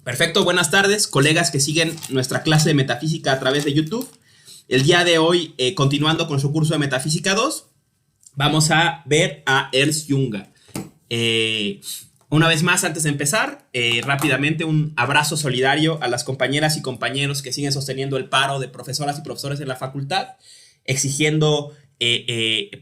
Perfecto, buenas tardes, colegas que siguen nuestra clase de metafísica a través de YouTube. El día de hoy, continuando con su curso de Metafísica 2, vamos a ver a Ernst Junger. Una vez más, antes de empezar, rápidamente un abrazo solidario a las compañeras y compañeros que siguen sosteniendo el paro de profesoras y profesores en la facultad, exigiendo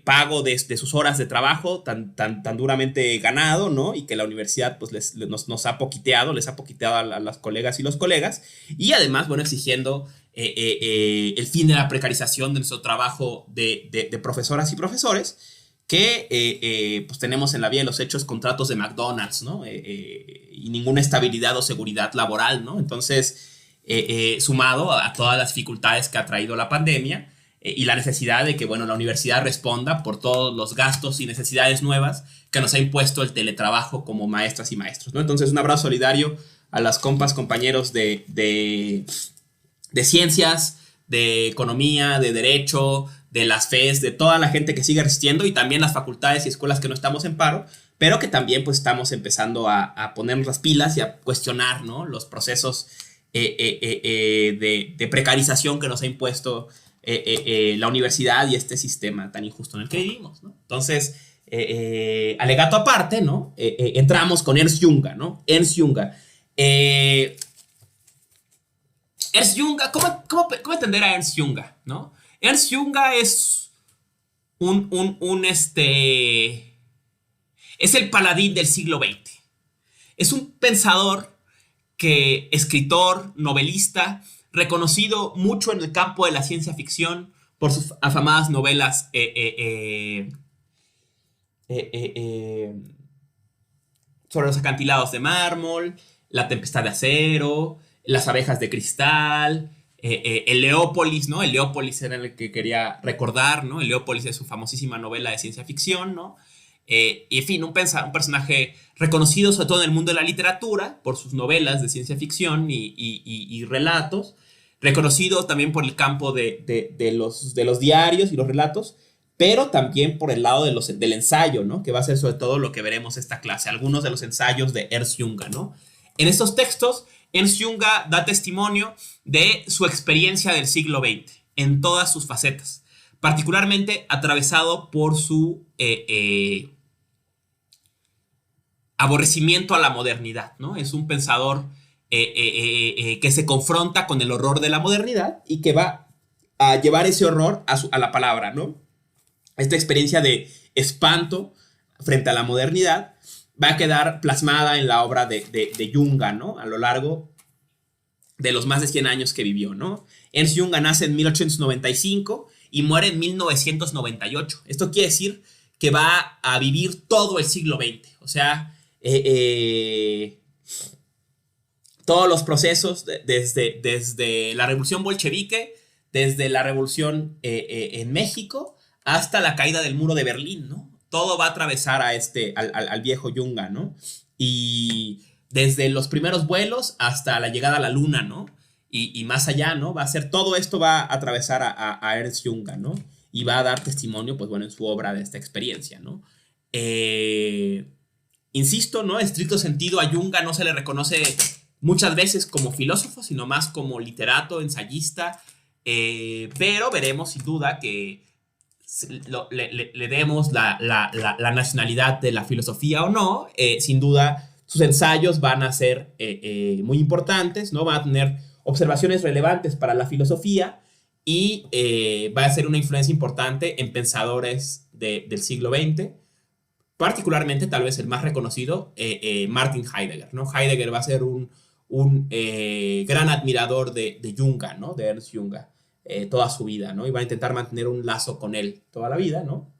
pago de sus horas de trabajo tan duramente ganado, ¿no? Y que la universidad pues nos ha poquiteado, les ha poquiteado a las colegas y los colegas, y además, bueno, exigiendo el fin de la precarización de nuestro trabajo de profesoras y profesores, que pues tenemos en la vía de los hechos contratos de McDonald's, ¿no? Y ninguna estabilidad o seguridad laboral, ¿no? Entonces, sumado a todas las dificultades que ha traído la pandemia, y la necesidad de que, bueno, la universidad responda por todos los gastos y necesidades nuevas que nos ha impuesto el teletrabajo como maestras y maestros, ¿no? Entonces, un abrazo solidario a las compañeros de ciencias, de economía, de derecho, de las FES, de toda la gente que sigue resistiendo, y también las facultades y escuelas que no estamos en paro, pero que también pues estamos empezando a ponernos las pilas y a cuestionar, ¿no?, los procesos de precarización que nos ha impuesto la universidad y este sistema tan injusto en el que vivimos, ¿no? Entonces, alegato aparte, ¿no? Entramos con Ernst Junger, ¿no? Ernst Junger. Ernst Junger, ¿cómo entender a Ernst Junger, ¿no? Ernst Junger es es el paladín del siglo XX. Es un pensador, escritor, novelista, reconocido mucho en el campo de la ciencia ficción por sus afamadas novelas sobre los acantilados de mármol, La tempestad de acero, Las abejas de cristal, el Leópolis, ¿no? El Leópolis era el que quería recordar, ¿no? El Leópolis es su famosísima novela de ciencia ficción, ¿no? Y en fin, un personaje reconocido sobre todo en el mundo de la literatura por sus novelas de ciencia ficción y relatos, reconocido también por el campo de los diarios y los relatos, pero también por el lado del ensayo, ¿no?, que va a ser sobre todo lo que veremos esta clase, algunos de los ensayos de Ernst Junger, ¿no? En estos textos, Ernst Junger da testimonio de su experiencia del siglo XX en todas sus facetas, particularmente atravesado por su aborrecimiento a la modernidad, ¿no? Es un pensador que se confronta con el horror de la modernidad y que va a llevar ese horror a la palabra, ¿no? Esta experiencia de espanto frente a la modernidad va a quedar plasmada en la obra de Junger, ¿no?, a lo largo de los más de 100 años que vivió, ¿no? Ernst Junger nace en 1895 y muere en 1998. Esto quiere decir que va a vivir todo el siglo XX. O sea, todos los procesos desde la revolución bolchevique, desde la revolución en México, hasta la caída del muro de Berlín, ¿no? Todo va a atravesar al viejo Junger, ¿no? Y desde los primeros vuelos hasta la llegada a la luna, ¿no? Y más allá, ¿no? Todo esto va a atravesar a Ernst Junger, ¿no? Y va a dar testimonio, pues bueno, en su obra de esta experiencia, ¿no? Insisto, ¿no?, en estricto sentido a Junger no se le reconoce muchas veces como filósofo, sino más como literato, ensayista, pero veremos sin duda que le demos la nacionalidad de la filosofía o no. Sin duda sus ensayos van a ser muy importantes, ¿no? Van a tener observaciones relevantes para la filosofía y va a ser una influencia importante en pensadores del siglo XX, particularmente tal vez el más reconocido, Martin Heidegger, ¿no? Heidegger va a ser un gran admirador de Junger, ¿no?, de Ernst Junger, toda su vida, ¿no? Y va a intentar mantener un lazo con él toda la vida, ¿no?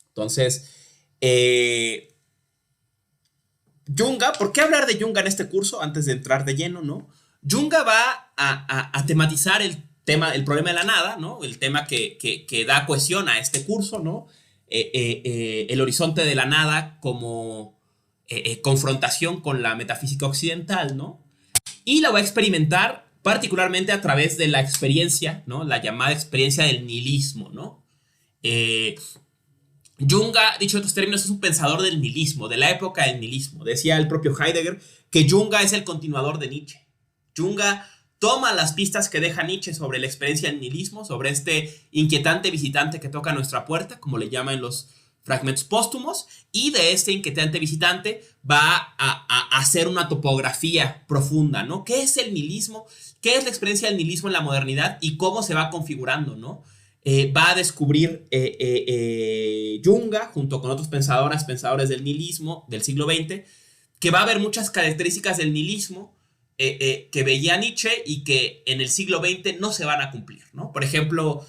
Entonces, Junger, ¿por qué hablar de Junger en este curso antes de entrar de lleno, ¿no? Junger va a tematizar el problema de la nada, ¿no? El tema que da cohesión a este curso, ¿no? El horizonte de la nada como confrontación con la metafísica occidental, ¿no? Y la va a experimentar particularmente a través de la experiencia, ¿no?, la llamada experiencia del nihilismo, ¿no? Junger, dicho en otros términos, es un pensador del nihilismo, de la época del nihilismo. Decía el propio Heidegger que Junga es el continuador de Nietzsche. Junga toma las pistas que deja Nietzsche sobre la experiencia del nihilismo, sobre este inquietante visitante que toca nuestra puerta, como le llaman los fragmentos póstumos, y de este inquietante visitante va a hacer una topografía profunda, ¿no? ¿Qué es el nihilismo? ¿Qué es la experiencia del nihilismo en la modernidad y cómo se va configurando, ¿no? Va a descubrir Junga, junto con otros pensadores del nihilismo del siglo XX, que va a haber muchas características del nihilismo que veía Nietzsche y que en el siglo XX no se van a cumplir, ¿no? Por ejemplo,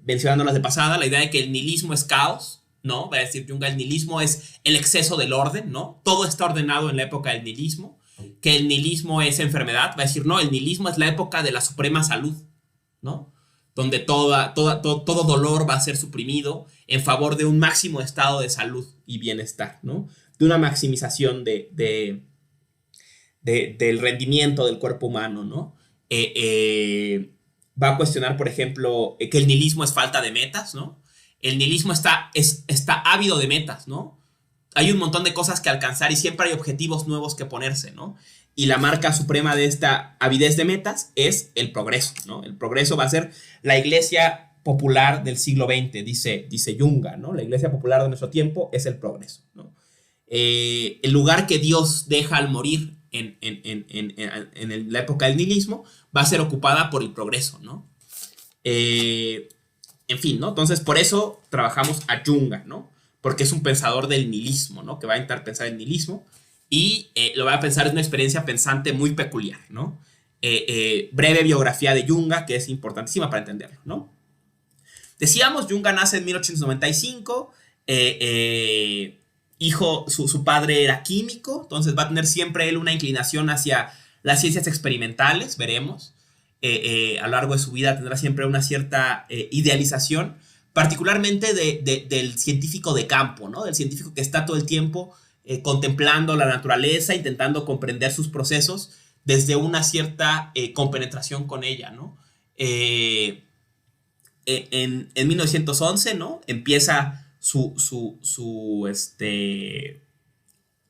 mencionándolas de pasada, la idea de que el nihilismo es caos, ¿no? Va a decir Junga, el nihilismo es el exceso del orden, ¿no? Todo está ordenado en la época del nihilismo, que el nihilismo es enfermedad, va a decir, no, el nihilismo es la época de la suprema salud, ¿no? Donde todo dolor va a ser suprimido en favor de un máximo estado de salud y bienestar, ¿no? De una maximización del rendimiento del cuerpo humano, ¿no? Va a cuestionar, por ejemplo, que el nihilismo es falta de metas, ¿no? El nihilismo está ávido de metas, ¿no? Hay un montón de cosas que alcanzar y siempre hay objetivos nuevos que ponerse, ¿no? Y la marca suprema de esta avidez de metas es el progreso, ¿no? El progreso va a ser la iglesia popular del siglo XX, dice Junga, ¿no? La iglesia popular de nuestro tiempo es el progreso, ¿no? El lugar que Dios deja al morir en la época del nihilismo va a ser ocupada por el progreso, ¿no? En fin, ¿no? Entonces, por eso trabajamos a Junga, ¿no? Porque es un pensador del nihilismo, ¿no? Que va a intentar pensar el nihilismo y lo va a pensar, es una experiencia pensante muy peculiar, ¿no? Breve biografía de Junga, que es importantísima para entenderlo, ¿no? Decíamos, Junga nace en 1895, su padre era químico, entonces va a tener siempre él una inclinación hacia las ciencias experimentales, veremos. A lo largo de su vida tendrá siempre una cierta idealización, particularmente del científico de campo, ¿no? Del científico que está todo el tiempo contemplando la naturaleza, intentando comprender sus procesos desde una cierta compenetración con ella, ¿no? En 1911, ¿no? Empieza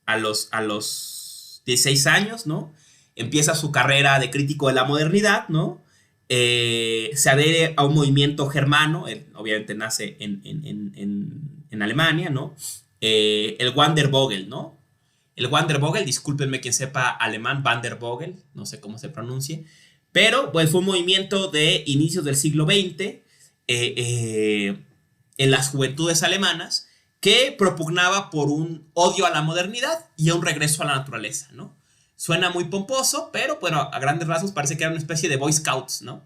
a los 16 años, ¿no? Empieza su carrera de crítico de la modernidad, ¿no? Se adhiere a un movimiento germano, él obviamente nace en Alemania, ¿no? El Wandervogel, ¿no? El Wandervogel, discúlpenme quien sepa alemán, Wandervogel, no sé cómo se pronuncie, pero pues, fue un movimiento de inicios del siglo XX en las juventudes alemanas que propugnaba por un odio a la modernidad y a un regreso a la naturaleza, ¿no? Suena muy pomposo, pero bueno, a grandes rasgos parece que era una especie de Boy Scouts, ¿no?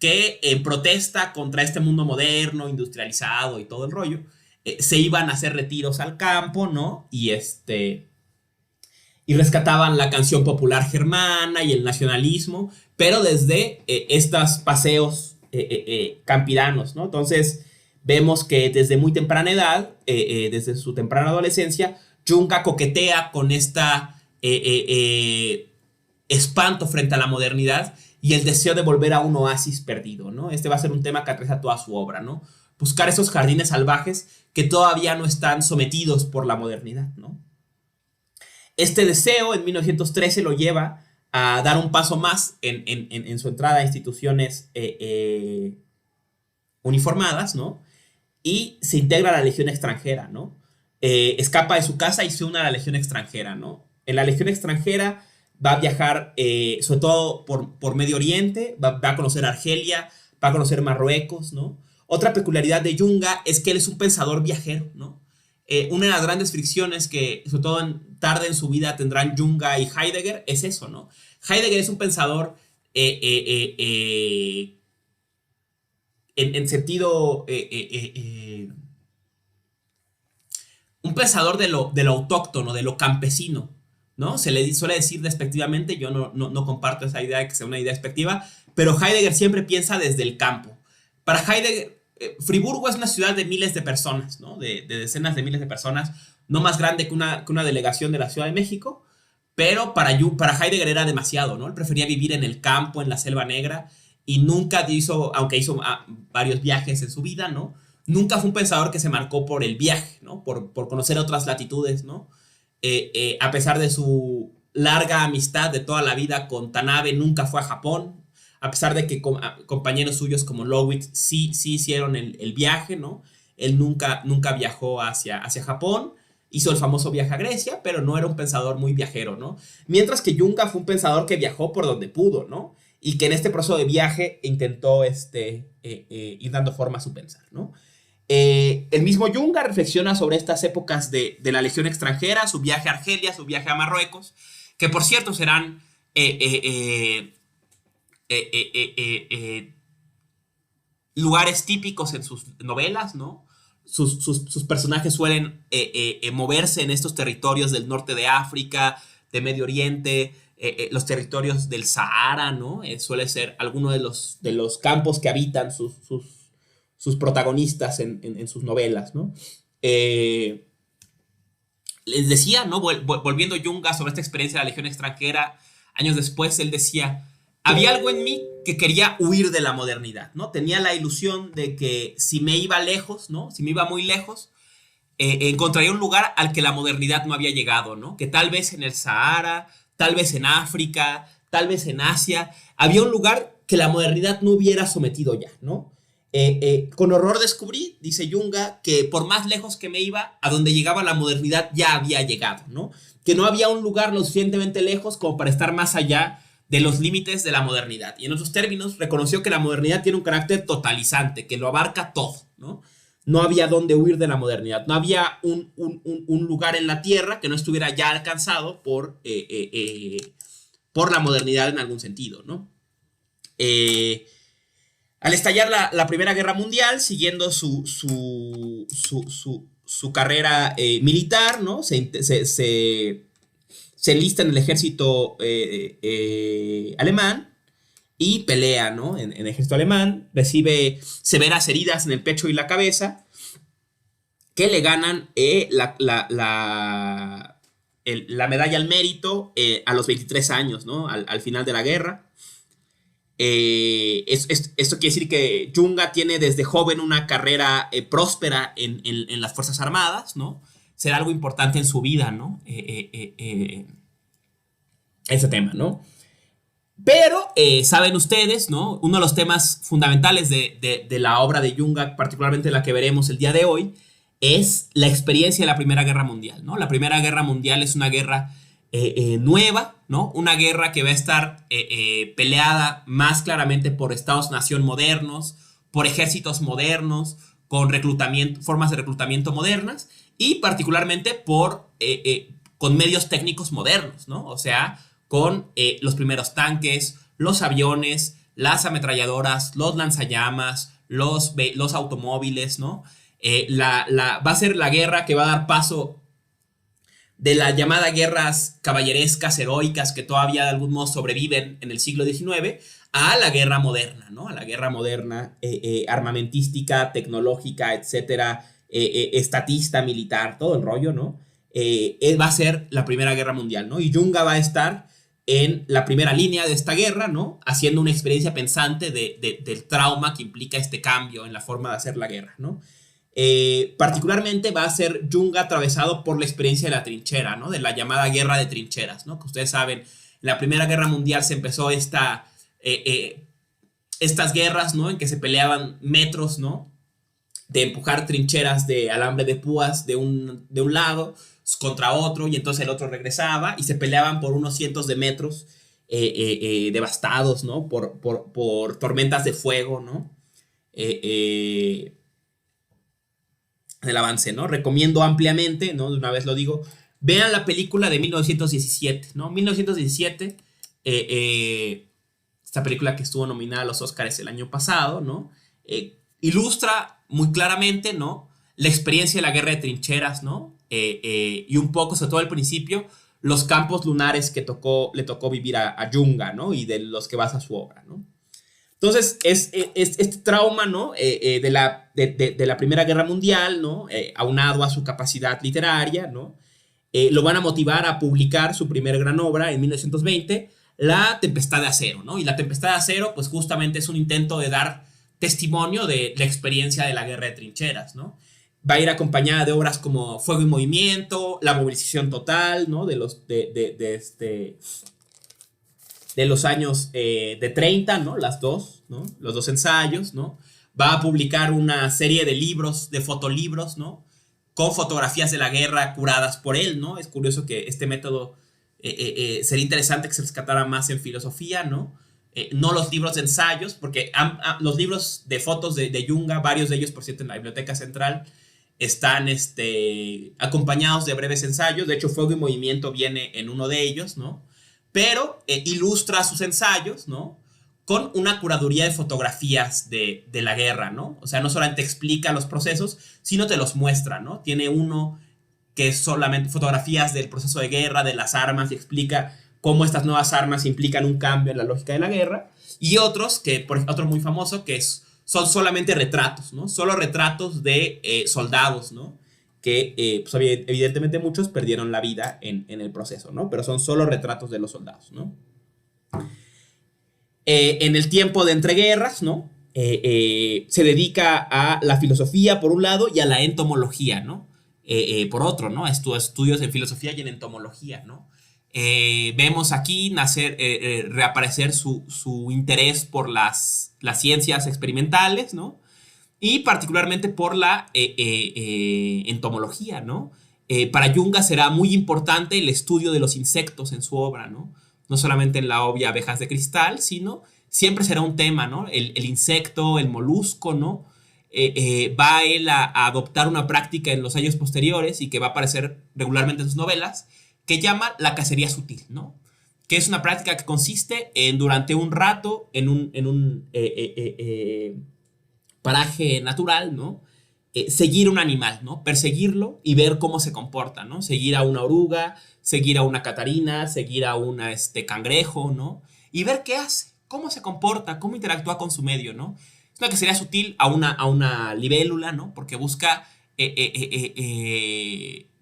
Que en protesta contra este mundo moderno, industrializado y todo el rollo, se iban a hacer retiros al campo, ¿no? Y rescataban la canción popular germana y el nacionalismo, pero desde estos paseos campiranos, ¿no? Entonces vemos que desde muy temprana edad, desde su temprana adolescencia, Junga coquetea con esta espanto frente a la modernidad y el deseo de volver a un oasis perdido, ¿no? Este va a ser un tema que atraviesa toda su obra, ¿no? Buscar esos jardines salvajes que todavía no están sometidos por la modernidad, ¿no? Este deseo en 1913 lo lleva a dar un paso más en su entrada a instituciones uniformadas, ¿no? Y se integra a la Legión extranjera, ¿no? Escapa de su casa y se une a la Legión extranjera, ¿no? En la Legión extranjera va a viajar sobre todo por Medio Oriente, va a conocer Argelia, va a conocer Marruecos, ¿no? Otra peculiaridad de Junga es que él es un pensador viajero, ¿no? Una de las grandes fricciones que, sobre todo tarde en su vida, tendrán Junga y Heidegger es eso, ¿no? Heidegger es un pensador en sentido... un pensador de lo autóctono, de lo campesino, ¿no? Se le suele decir despectivamente, yo no comparto esa idea de que sea una idea despectiva, pero Heidegger siempre piensa desde el campo. Para Heidegger, Friburgo es una ciudad de miles de personas, ¿no? De decenas de miles de personas, no más grande que una delegación de la Ciudad de México, pero para Heidegger era demasiado, ¿no? Él prefería vivir en el campo, en la selva negra, y nunca aunque hizo varios viajes en su vida, ¿no? Nunca fue un pensador que se marcó por el viaje, ¿no? Por conocer otras latitudes, ¿no? A pesar de larga amistad de toda la vida con Tanabe, nunca fue a Japón, a pesar de que compañeros suyos como Lowitz sí hicieron el viaje, ¿no? Él nunca viajó hacia Japón, hizo el famoso viaje a Grecia, pero no era un pensador muy viajero, ¿no? Mientras que Junga fue un pensador que viajó por donde pudo, ¿no? Y que en este proceso de viaje intentó ir dando forma a su pensar, ¿no? El mismo Junga reflexiona sobre estas épocas de la Legión extranjera, su viaje a Argelia, su viaje a Marruecos, que por cierto serán lugares típicos en sus novelas, ¿no? Sus personajes suelen moverse en estos territorios del norte de África, de Medio Oriente, los territorios del Sahara, ¿no? Suele ser alguno de los campos que habitan sus protagonistas en sus novelas, ¿no? Les decía, ¿no? Volviendo Junga sobre esta experiencia de la Legión extranjera, años después él decía, había algo en mí que quería huir de la modernidad, ¿no? Tenía la ilusión de que si me iba lejos, ¿no? Si me iba muy lejos, encontraría un lugar al que la modernidad no había llegado, ¿no? Que tal vez en el Sahara, tal vez en África, tal vez en Asia, había un lugar que la modernidad no hubiera sometido ya, ¿no? Con horror descubrí, dice Junga, que por más lejos que me iba, a donde llegaba la modernidad ya había llegado, ¿no? Que no había un lugar lo suficientemente lejos como para estar más allá de los límites de la modernidad. Y en otros términos, reconoció que la modernidad tiene un carácter totalizante, que lo abarca todo, ¿no? No había dónde huir de la modernidad. No había un lugar en la Tierra que no estuviera ya alcanzado por la modernidad en algún sentido, ¿no? Al estallar la Primera Guerra Mundial, siguiendo su carrera militar, ¿no? Se enlista en el ejército alemán y pelea, ¿no? En el ejército alemán, recibe severas heridas en el pecho y la cabeza que le ganan la medalla al mérito a los 23 años, ¿no? Al final de la guerra. Esto quiere decir que Junga tiene desde joven una carrera próspera en las Fuerzas Armadas, ¿no? Será algo importante en su vida, ¿no? Ese tema, ¿no? Pero, saben ustedes, ¿no? Uno de los temas fundamentales de la obra de Junga, particularmente la que veremos el día de hoy, es la experiencia de la Primera Guerra Mundial, ¿no? La Primera Guerra Mundial es una guerra nueva, ¿no? Una guerra que va a estar peleada más claramente por estados-nación modernos, por ejércitos modernos, con formas de reclutamiento modernas y particularmente con medios técnicos modernos, ¿no? O sea, con los primeros tanques, los aviones, las ametralladoras, los lanzallamas, los automóviles, ¿no? Va a ser la guerra que va a dar paso de las llamadas guerras caballerescas, heroicas, que todavía de algún modo sobreviven en el siglo XIX, a la guerra moderna, ¿no? A la guerra moderna, armamentística, tecnológica, etcétera, estatista, militar, todo el rollo, ¿no? Va a ser la Primera Guerra Mundial, ¿no? Y Junga va a estar en la primera línea de esta guerra, ¿no? Haciendo una experiencia pensante del trauma que implica este cambio en la forma de hacer la guerra, ¿no? Particularmente va a ser Junga atravesado por la experiencia de la trinchera, ¿no? De la llamada guerra de trincheras, ¿no? Que ustedes saben, en la Primera Guerra Mundial se empezó estas guerras, ¿no? En que se peleaban metros, ¿no? De empujar trincheras de alambre de púas de un lado contra otro, y entonces el otro regresaba y se peleaban por unos cientos de metros devastados, ¿no? Por tormentas de fuego, ¿no? Del avance, ¿no? Recomiendo ampliamente, ¿no? De una vez lo digo, vean la película de 1917, ¿no? 1917, esta película que estuvo nominada a los Oscars el año pasado, ¿no? Ilustra muy claramente, ¿no? La experiencia de la guerra de trincheras, ¿no? Y un poco, sobre todo al principio, los campos lunares que le tocó vivir a Junga, ¿no? Y de los que basa su obra, ¿no? Entonces, este trauma, ¿no? De la Primera Guerra Mundial, ¿no? Aunado a su capacidad literaria, ¿no? Lo van a motivar a publicar su primer gran obra en 1920, La Tempestad de Acero, ¿no? Y La Tempestad de Acero, pues justamente es un intento de dar testimonio de la experiencia de la guerra de trincheras, ¿no? Va a ir acompañada de obras como Fuego y Movimiento, La Movilización Total, ¿no? De los años de 30, ¿no? Las dos, ¿no? Los dos ensayos, ¿no? Va a publicar una serie de libros, de fotolibros, ¿no? Con fotografías de la guerra curadas por él, ¿no? Es curioso que este método sería interesante que se rescatara más en filosofía, ¿no? No los libros de ensayos, porque los libros de fotos de Junga, varios de ellos, por cierto, en la Biblioteca Central, están acompañados de breves ensayos. De hecho, Fuego y Movimiento viene en uno de ellos, ¿no? Pero ilustra sus ensayos, ¿no? Con una curaduría de fotografías de la guerra, ¿no? O sea, no solamente explica los procesos, sino te los muestra, ¿no? Tiene uno que es solamente fotografías del proceso de guerra, de las armas, y explica cómo estas nuevas armas implican un cambio en la lógica de la guerra. Y otros, otro muy famoso, son solamente retratos, ¿no? Solo retratos de soldados, ¿no? Que pues, evidentemente muchos perdieron la vida en el proceso, ¿no? Pero son solo retratos de los soldados, ¿no? En el tiempo de entreguerras, ¿no? Se dedica a la filosofía por un lado y a la entomología, ¿no? Por otro, ¿no? Estudios en filosofía y en entomología, ¿no? Vemos aquí reaparecer su interés por las ciencias experimentales, ¿no? Y particularmente por la entomología, ¿no? Para Junga será muy importante el estudio de los insectos en su obra, ¿no? No solamente en la obvia Abejas de Cristal, sino siempre será un tema, ¿no? El insecto, el molusco, ¿no? Va él a adoptar una práctica en los años posteriores y que va a aparecer regularmente en sus novelas, que llama la cacería sutil, ¿no? Que es una práctica que consiste en durante un rato en un paraje natural, ¿no? Seguir un animal, ¿no? Perseguirlo y ver cómo se comporta, ¿no? Seguir a una oruga, seguir a una catarina, seguir a una cangrejo, ¿no? Y ver qué hace, cómo se comporta, cómo interactúa con su medio, ¿no? Es una cacería sutil a una libélula, ¿no? Porque busca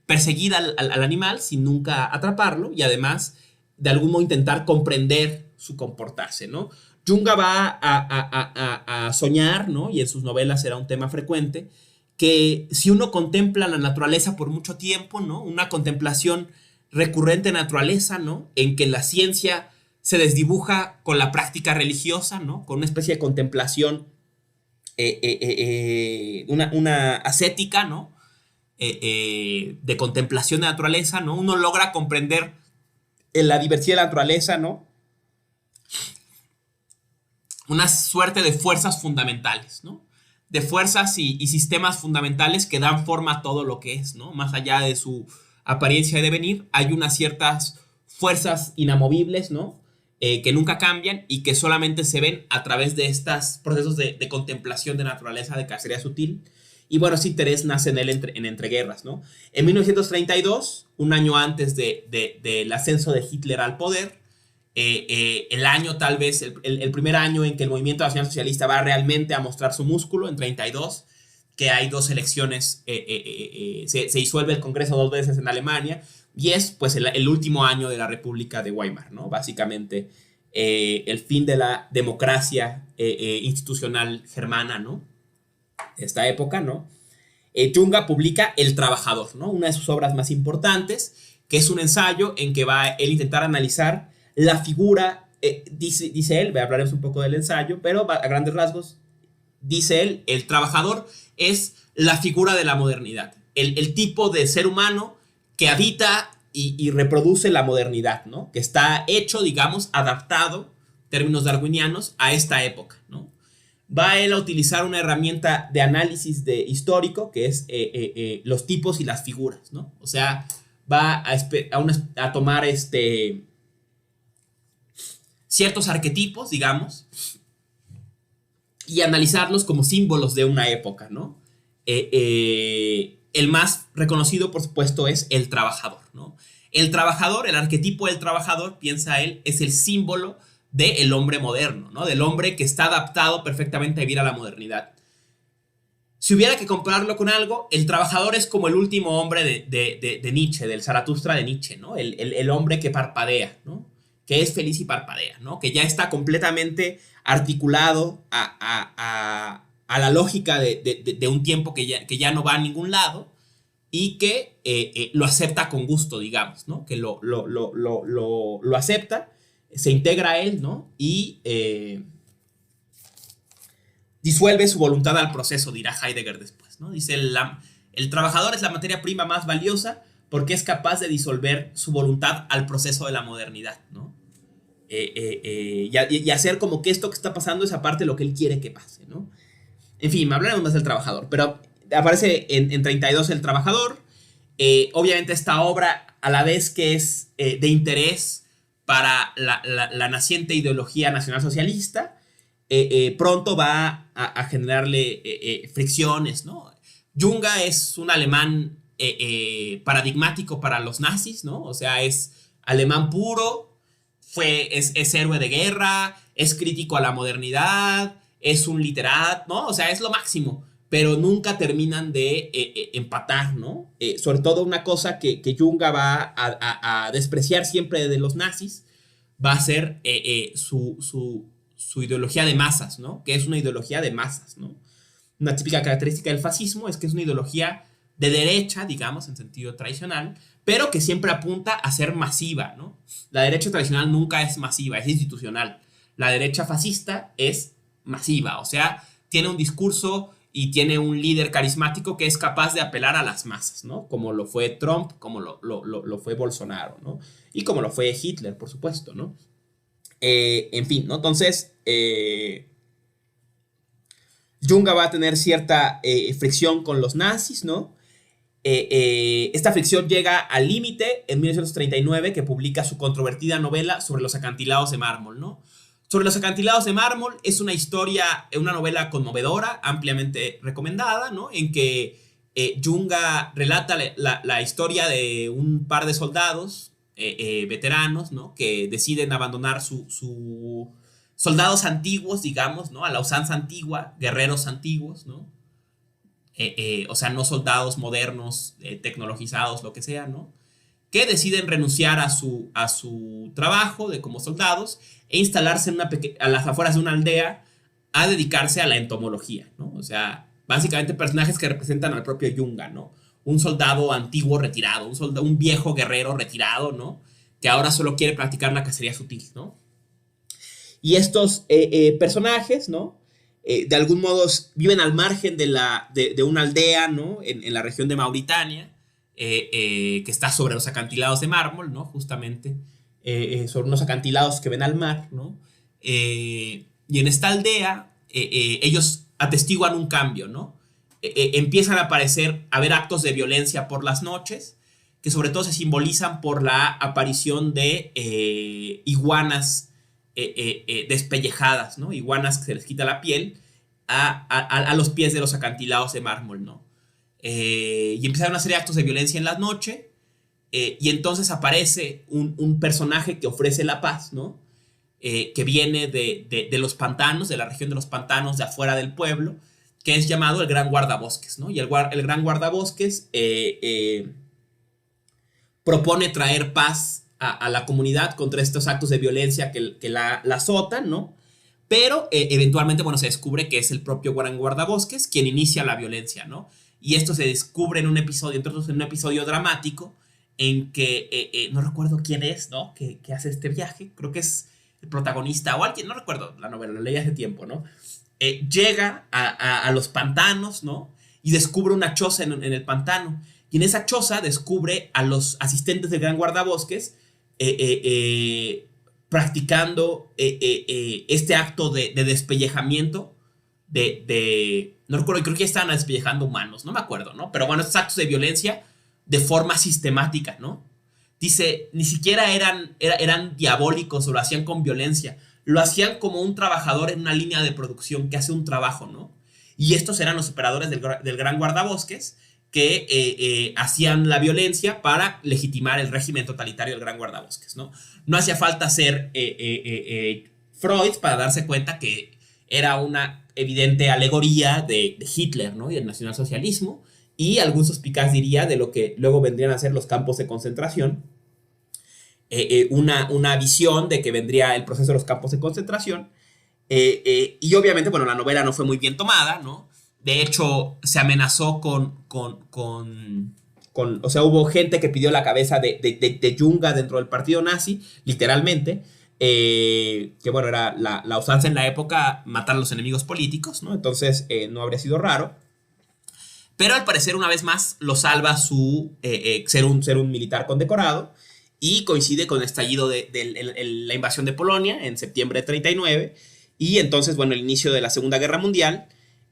perseguir al animal sin nunca atraparlo y además de algún modo intentar comprender su comportarse, ¿no? Junga va a soñar, ¿no? Y en sus novelas será un tema frecuente, que si uno contempla la naturaleza por mucho tiempo, ¿no? Una contemplación recurrente de naturaleza, ¿no? En que la ciencia se desdibuja con la práctica religiosa, ¿no? Con una especie de contemplación, una ascética, ¿no? De contemplación de naturaleza, ¿no? Uno logra comprender en la diversidad de la naturaleza, ¿no? Una suerte de fuerzas fundamentales, ¿no? De fuerzas y sistemas fundamentales que dan forma a todo lo que es, ¿no? Más allá de su apariencia de devenir, hay unas ciertas fuerzas inamovibles, ¿no? Que nunca cambian y que solamente se ven a través de estos procesos de contemplación de naturaleza, de cacería sutil. Y bueno, ese interés nace en él en entreguerras, ¿no? En 1932, un año antes del ascenso de Hitler al poder, el año tal vez, el primer año en que el movimiento nacional socialista va realmente a mostrar su músculo, en 32, que hay dos elecciones, se disuelve el Congreso 2 veces en Alemania, y es pues el último año de la República de Weimar, ¿no? Básicamente el fin de la democracia institucional germana, ¿no? Esta época, ¿no? Junga publica El Trabajador, ¿no? Una de sus obras más importantes, que es un ensayo en que va él intentar analizar la figura, dice él, hablaremos un poco del ensayo, pero a grandes rasgos, dice él, el trabajador es la figura de la modernidad, el tipo de ser humano que habita y reproduce la modernidad, ¿no? Que está hecho, digamos, adaptado, términos darwinianos, a esta época, ¿no? Va él a utilizar una herramienta de análisis histórico, que es los tipos y las figuras, ¿no? O sea, va a tomar ciertos arquetipos, digamos, y analizarlos como símbolos de una época, ¿no? El más reconocido, por supuesto, es el trabajador, ¿no? El trabajador, el arquetipo del trabajador, piensa él, es el símbolo del hombre moderno, ¿no? Del hombre que está adaptado perfectamente a vivir a la modernidad. Si hubiera que compararlo con algo, el trabajador es como el último hombre de Nietzsche, del Zaratustra de Nietzsche, ¿no? El hombre que parpadea, ¿no? Que es feliz y parpadea, ¿no? Que ya está completamente articulado a la lógica de un tiempo que ya no va a ningún lado y que lo acepta con gusto, digamos, ¿no? Que lo acepta, se integra a él, ¿no? Y disuelve su voluntad al proceso, dirá Heidegger después, ¿no? Dice, el trabajador es la materia prima más valiosa porque es capaz de disolver su voluntad al proceso de la modernidad, ¿no? Y hacer como que esto que está pasando es aparte lo que él quiere que pase, ¿no? En fin, hablaremos más del trabajador, pero aparece en 32 el trabajador. Obviamente esta obra, a la vez que es de interés para la naciente ideología nacionalsocialista, pronto va a generarle fricciones, ¿no? Junga es un alemán paradigmático para los nazis, ¿no? O sea, es alemán puro, es héroe de guerra, es crítico a la modernidad, es un literato, ¿no? O sea, es lo máximo, pero nunca terminan de empatar, ¿no? Sobre todo una cosa que Junga va a despreciar siempre de los nazis, va a ser su ideología de masas, ¿no? Que es una ideología de masas, ¿no? Una típica característica del fascismo es que es una ideología de derecha, digamos, en sentido tradicional, pero que siempre apunta a ser masiva, ¿no? La derecha tradicional nunca es masiva, es institucional. La derecha fascista es masiva, o sea, tiene un discurso y tiene un líder carismático que es capaz de apelar a las masas, ¿no? Como lo fue Trump, como lo fue Bolsonaro, ¿no? Y como lo fue Hitler, por supuesto, ¿no? En fin, ¿no? Entonces, Junga va a tener cierta fricción con los nazis, ¿no? Esta fricción llega al límite en 1939, que publica su controvertida novela sobre los acantilados de mármol, ¿no? Sobre los acantilados de mármol es una historia, una novela conmovedora, ampliamente recomendada, ¿no? En que Junga relata la historia de un par de soldados veteranos, ¿no? Que deciden abandonar su soldados antiguos, digamos, ¿no? A la usanza antigua, guerreros antiguos, ¿no? O sea, no soldados modernos, tecnologizados, lo que sea, ¿no? Que deciden renunciar a su trabajo como soldados e instalarse a las afueras de una aldea a dedicarse a la entomología, ¿no? O sea, básicamente personajes que representan al propio Junga, ¿no? Un soldado antiguo retirado, un viejo guerrero retirado, ¿no? Que ahora solo quiere practicar la cacería sutil, ¿no? Y estos personajes, ¿no? De algún modo viven al margen de una aldea, ¿no? En la región de Mauritania, que está sobre los acantilados de mármol, ¿no? Justamente sobre unos acantilados que ven al mar, ¿no? Y en esta aldea ellos atestiguan un cambio, ¿no? Empiezan a haber actos de violencia por las noches, que sobre todo se simbolizan por la aparición de iguanas despellejadas, ¿no? Iguanas que se les quita la piel a los pies de los acantilados de mármol, ¿no? Y empiezan una serie de actos de violencia en la noche, y entonces aparece un personaje que ofrece la paz, ¿no? Que viene de los pantanos, de la región de los pantanos de afuera del pueblo, que es llamado el Gran Guardabosques, ¿no? Y el Gran Guardabosques propone traer paz a la comunidad contra estos actos de violencia que la azotan, ¿no? Pero eventualmente, bueno, se descubre que es el propio Gran Guardabosques quien inicia la violencia, ¿no? Y esto se descubre en un episodio, entre otros en un episodio dramático, en que no recuerdo quién es, ¿no? Que hace este viaje, creo que es el protagonista o alguien, no recuerdo la novela, la leí hace tiempo, ¿no? Llega a los pantanos, ¿no? Y descubre una choza en el pantano. Y en esa choza descubre a los asistentes del Gran Guardabosques practicando este acto de despellejamiento no recuerdo, creo que ya estaban despellejando humanos, no me acuerdo, ¿no? Pero bueno, estos actos de violencia de forma sistemática, ¿no? Dice, ni siquiera eran diabólicos o lo hacían con violencia, lo hacían como un trabajador en una línea de producción que hace un trabajo, ¿no? Y estos eran los operadores del Gran Guardabosques que hacían la violencia para legitimar el régimen totalitario del Gran Guardabosques, ¿no? No hacía falta ser Freud para darse cuenta que era una evidente alegoría de Hitler, ¿no? Y del nacionalsocialismo, y algún suspicaz diría de lo que luego vendrían a ser los campos de concentración, una visión de que vendría el proceso de los campos de concentración, Y obviamente, bueno, la novela no fue muy bien tomada, ¿no? De hecho, se amenazó o sea, hubo gente que pidió la cabeza de Yunga dentro del partido nazi, literalmente, que bueno, era la usanza en la época matar a los enemigos políticos, ¿no? Entonces, no habría sido raro. Pero al parecer, una vez más, lo salva ser un militar condecorado y coincide con el estallido de la invasión de Polonia en septiembre de 39 y entonces, bueno, el inicio de la Segunda Guerra Mundial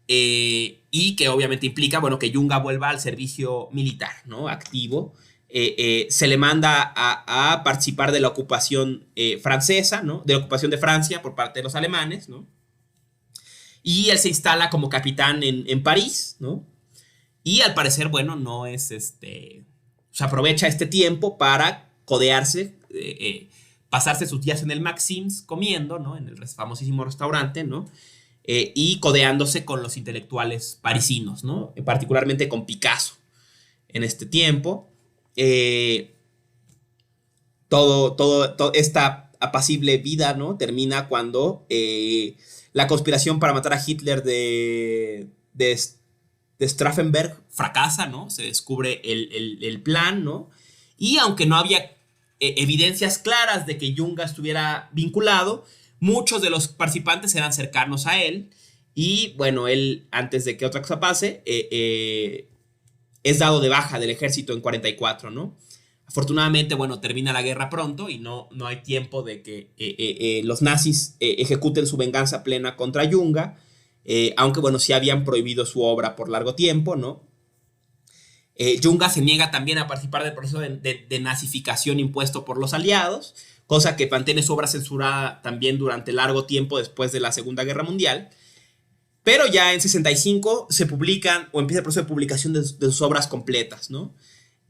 y que obviamente implica, bueno, que Yunga vuelva al servicio militar, ¿no? Activo. Se le manda a participar de la ocupación francesa, ¿no? De la ocupación de Francia por parte de los alemanes, ¿no? Y él se instala como capitán en París, ¿no? Y al parecer, bueno, no es se aprovecha este tiempo para codearse, pasarse sus días en el Maxims comiendo, ¿no? En el famosísimo restaurante, ¿no? Y codeándose con los intelectuales parisinos, ¿no? Particularmente con Picasso en este tiempo. Toda esta apacible vida, ¿no? Termina cuando la conspiración para matar a Hitler de Straffenberg fracasa, ¿no? Se descubre el plan, ¿no? Y aunque no había evidencias claras de que Yunga estuviera vinculado, muchos de los participantes eran cercanos a él. Y bueno, él, antes de que otra cosa pase, es dado de baja del ejército en 44, ¿no? Afortunadamente, bueno, termina la guerra pronto y no hay tiempo de que los nazis ejecuten su venganza plena contra Yunga. Aunque bueno, sí habían prohibido su obra por largo tiempo, ¿no? Yunga se niega también a participar del proceso de nazificación impuesto por los aliados, cosa que mantiene su obra censurada también durante largo tiempo después de la Segunda Guerra Mundial. Pero ya en 65 se publican o empieza el proceso de publicación de sus obras completas, ¿no?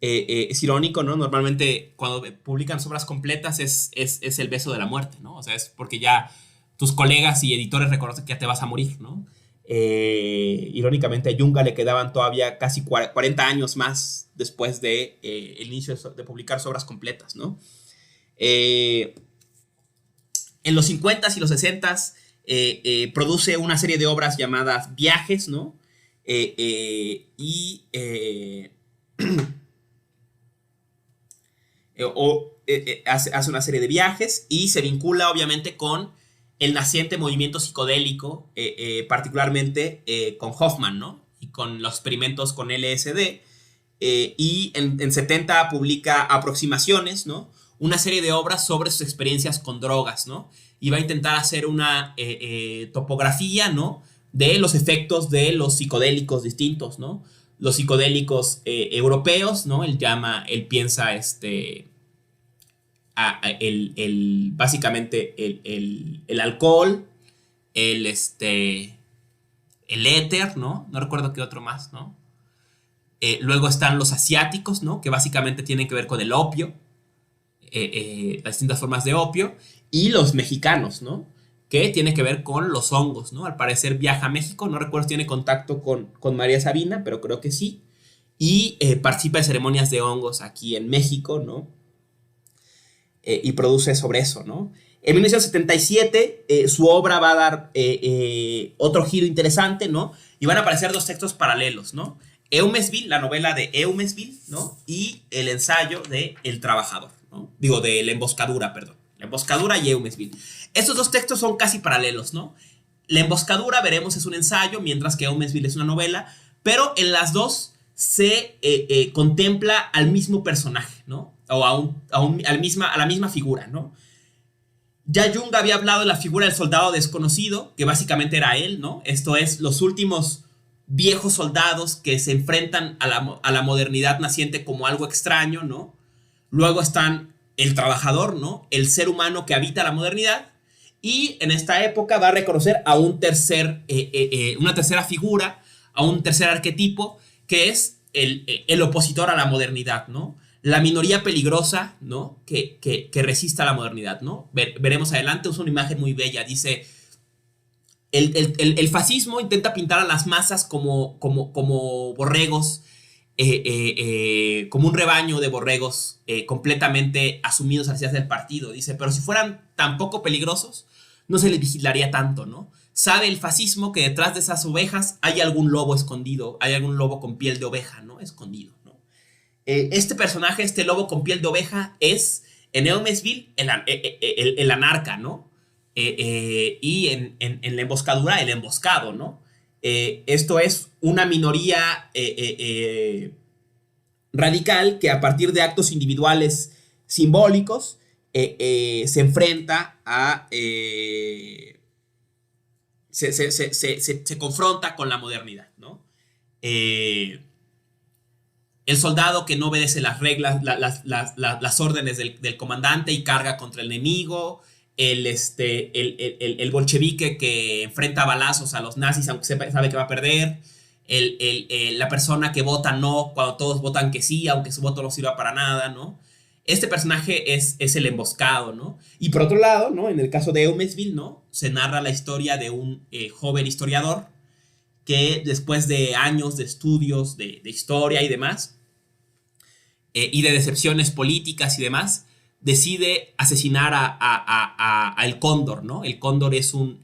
Es irónico, ¿no? Normalmente cuando publican sus obras completas es el beso de la muerte, ¿no? O sea, es porque ya tus colegas y editores reconocen que ya te vas a morir, ¿no? Irónicamente a Yunga le quedaban todavía casi 40 años más después de el inicio de publicar sus obras completas, ¿no? En los 50s y los 60s produce una serie de obras llamadas Viajes, ¿no? Hace una serie de viajes y se vincula obviamente con el naciente movimiento psicodélico, particularmente con Hoffman, ¿no? Y con los experimentos con LSD. Y en 70 publica Aproximaciones, ¿no? Una serie de obras sobre sus experiencias con drogas, ¿no? Y va a intentar hacer una topografía, ¿no? De los efectos de los psicodélicos distintos, ¿no? Los psicodélicos europeos, ¿no? Él piensa básicamente el alcohol, el éter, ¿no? No recuerdo qué otro más, ¿no? Luego están los asiáticos, ¿no? Que básicamente tienen que ver con el opio, las distintas formas de opio, y los mexicanos, ¿no? Que tiene que ver con los hongos, ¿no? Al parecer viaja a México, no recuerdo si tiene contacto con María Sabina, pero creo que sí, y participa de ceremonias de hongos aquí en México, ¿no? Y produce sobre eso, ¿no? En 1977 su obra va a dar otro giro interesante, ¿no? Y van a aparecer dos textos paralelos, ¿no? Eumesville, la novela de Eumesville, ¿no? Y el ensayo de El Trabajador, ¿no? Digo, de La Emboscadura, perdón. La Emboscadura y Eumesville. Estos dos textos son casi paralelos, ¿no? La Emboscadura, veremos, es un ensayo, mientras que Eumesville es una novela, pero en las dos se contempla al mismo personaje, ¿no? O a la misma figura, ¿no? Ya Jung había hablado de la figura del soldado desconocido, que básicamente era él, ¿no? Esto es, los últimos viejos soldados que se enfrentan a la modernidad naciente como algo extraño, ¿no? Luego están el trabajador, ¿no? El ser humano que habita la modernidad. Y en esta época va a reconocer a una tercera figura, a un tercer arquetipo, que es el opositor a la modernidad, ¿no? La minoría peligrosa, ¿no? Que resista a la modernidad, ¿no? Veremos adelante, usa una imagen muy bella, dice, el fascismo intenta pintar a las masas como borregos, como un rebaño de borregos completamente asumidos hacia el partido, dice, pero si fueran tan poco peligrosos, no se les vigilaría tanto, ¿no? Sabe el fascismo que detrás de esas ovejas hay algún lobo escondido, hay algún lobo con piel de oveja, ¿no? Escondido, ¿no? Este personaje, este lobo con piel de oveja, es en Eumesville el anarca, ¿no? Y en la emboscadura, el emboscado, ¿no? Esto es una minoría radical que a partir de actos individuales simbólicos se enfrenta a... se confronta con la modernidad, ¿no? El soldado que no obedece las reglas, las órdenes del comandante y carga contra el enemigo, el bolchevique que enfrenta balazos a los nazis aunque sabe que va a perder, la persona que vota no cuando todos votan que sí, aunque su voto no sirva para nada, ¿no? Este personaje es el emboscado, ¿no? Y por otro lado, ¿no? En el caso de Eumesville, ¿no? Se narra la historia de un joven historiador que después de años de estudios de historia y demás, y de decepciones políticas y demás, decide asesinar a el Cóndor, ¿no? El Cóndor es un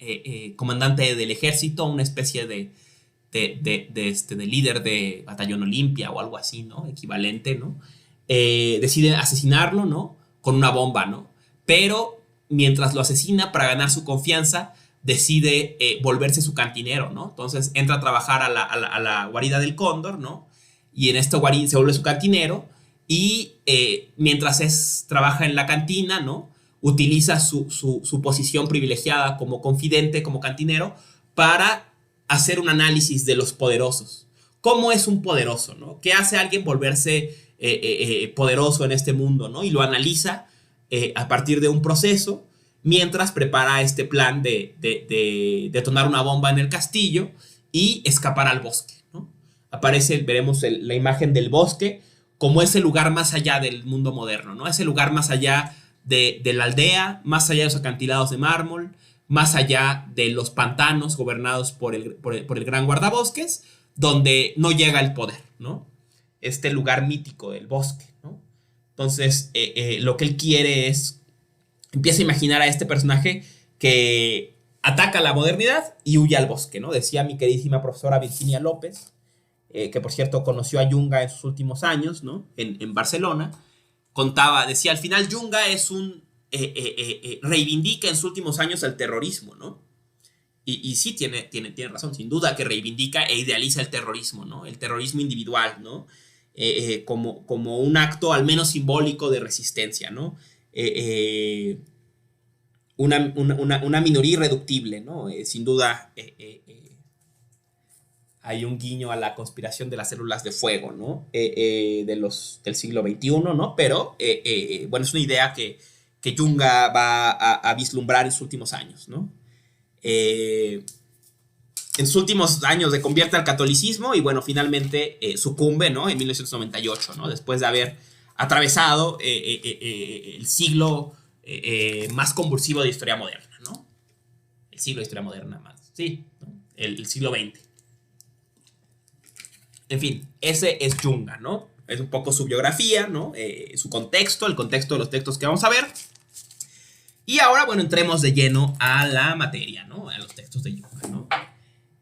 comandante del ejército, una especie de líder de Batallón Olimpia o algo así, ¿no? Equivalente, ¿no? Decide asesinarlo, ¿no? Con una bomba, ¿no? Pero mientras lo asesina, para ganar su confianza, decide volverse su cantinero, ¿no? Entonces entra a trabajar a la guarida del Cóndor, ¿no? Y en esta guarida se vuelve su cantinero y mientras trabaja en la cantina, ¿no? Utiliza su posición privilegiada como confidente, como cantinero, para hacer un análisis de los poderosos. ¿Cómo es un poderoso, ¿no? ¿Qué hace alguien volverse poderoso en este mundo, ¿no? Y lo analiza a partir de un proceso mientras prepara este plan de detonar una bomba en el castillo y escapar al bosque, ¿no? Veremos la imagen del bosque como ese lugar más allá del mundo moderno, ¿no? Ese lugar más allá de la aldea, más allá de los acantilados de mármol, más allá de los pantanos gobernados por el gran guardabosques, donde no llega el poder, ¿no? Este lugar mítico del bosque, ¿no? Entonces, lo que él quiere es, empieza a imaginar a este personaje que ataca la modernidad y huye al bosque, ¿no? Decía mi queridísima profesora Virginia López, que por cierto conoció a Yunga en sus últimos años, ¿no? En Barcelona, decía, al final Yunga es reivindica en sus últimos años el terrorismo, ¿no? Y sí, tiene razón, sin duda que reivindica e idealiza el terrorismo, ¿no? El terrorismo individual, ¿no? Como un acto al menos simbólico de resistencia, ¿no? Una minoría irreductible, ¿no? Sin duda hay un guiño a la conspiración de las células de fuego, ¿no? Del siglo XXI, ¿no? Pero, bueno, es una idea que Yunga va a vislumbrar en sus últimos años, ¿no? En sus últimos años se convierte al catolicismo y, bueno, finalmente sucumbe, ¿no? En 1998, ¿no? Después de haber atravesado el siglo más convulsivo de historia moderna, ¿no? El siglo de historia moderna más, sí, ¿no? El siglo XX. En fin, ese es Yunga, ¿no? Es un poco su biografía, ¿no? Su contexto, el contexto de los textos que vamos a ver. Y ahora, bueno, entremos de lleno a la materia, ¿no? A los textos de Yunga, ¿no?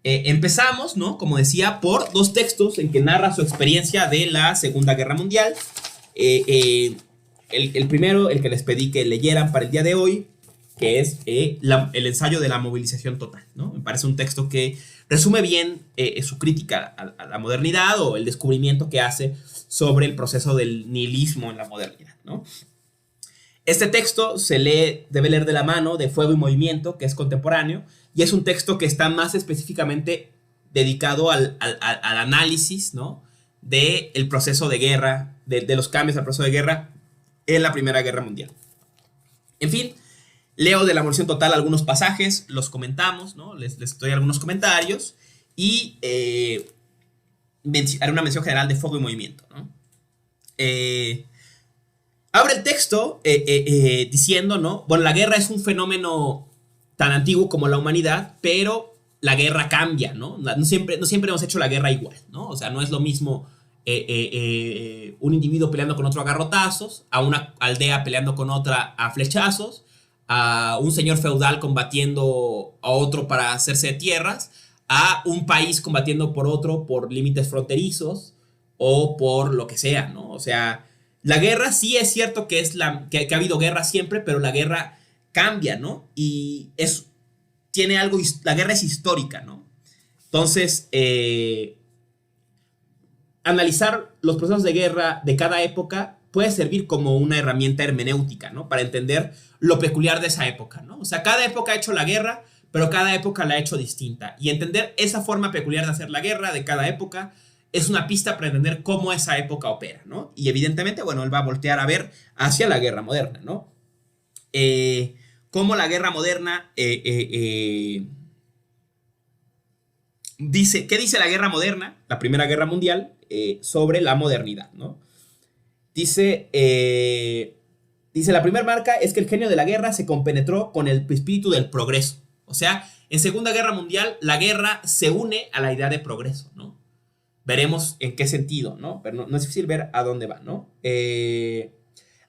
Empezamos, ¿no? Como decía, por dos textos en que narra su experiencia de la Segunda Guerra Mundial. El primero, el que les pedí que leyeran para el día de hoy, que es el ensayo de la movilización total, ¿no? Me parece un texto que resume bien su crítica a la modernidad o el descubrimiento que hace sobre el proceso del nihilismo en la modernidad, ¿no? Este texto debe leer de la mano de Fuego y Movimiento, que es contemporáneo, y es un texto que está más específicamente dedicado al análisis, ¿no? Del proceso de guerra, de los cambios al proceso de guerra en la Primera Guerra Mundial. En fin, leo de la movilización total algunos pasajes, los comentamos, ¿no? Les doy algunos comentarios y haré una mención general de Fuego y Movimiento, ¿no? Abre el texto diciendo, ¿no? Bueno, la guerra es un fenómeno tan antiguo como la humanidad, pero la guerra cambia, ¿no? No siempre hemos hecho la guerra igual, ¿no? O sea, no es lo mismo un individuo peleando con otro a garrotazos, a una aldea peleando con otra a flechazos, a un señor feudal combatiendo a otro para hacerse de tierras, a un país combatiendo por otro por límites fronterizos o por lo que sea, ¿no? O sea, la guerra sí es cierto que, que ha habido guerra siempre, pero la guerra cambia, ¿no? Y tiene algo, la guerra es histórica, ¿no? Entonces, analizar los procesos de guerra de cada época puede servir como una herramienta hermenéutica, ¿no? Para entender lo peculiar de esa época, ¿no? O sea, cada época ha hecho la guerra, pero cada época la ha hecho distinta. Y entender esa forma peculiar de hacer la guerra de cada época es una pista para entender cómo esa época opera, ¿no? Y evidentemente, bueno, él va a voltear a ver hacia la guerra moderna, ¿no? Cómo la guerra moderna dice, ¿qué dice la guerra moderna, la Primera Guerra Mundial, sobre la modernidad, ¿no? Dice, la primera marca es que el genio de la guerra se compenetró con el espíritu del progreso. O sea, en Segunda Guerra Mundial, la guerra se une a la idea de progreso, ¿no? Veremos en qué sentido, ¿no? Pero no es difícil ver a dónde va, ¿no?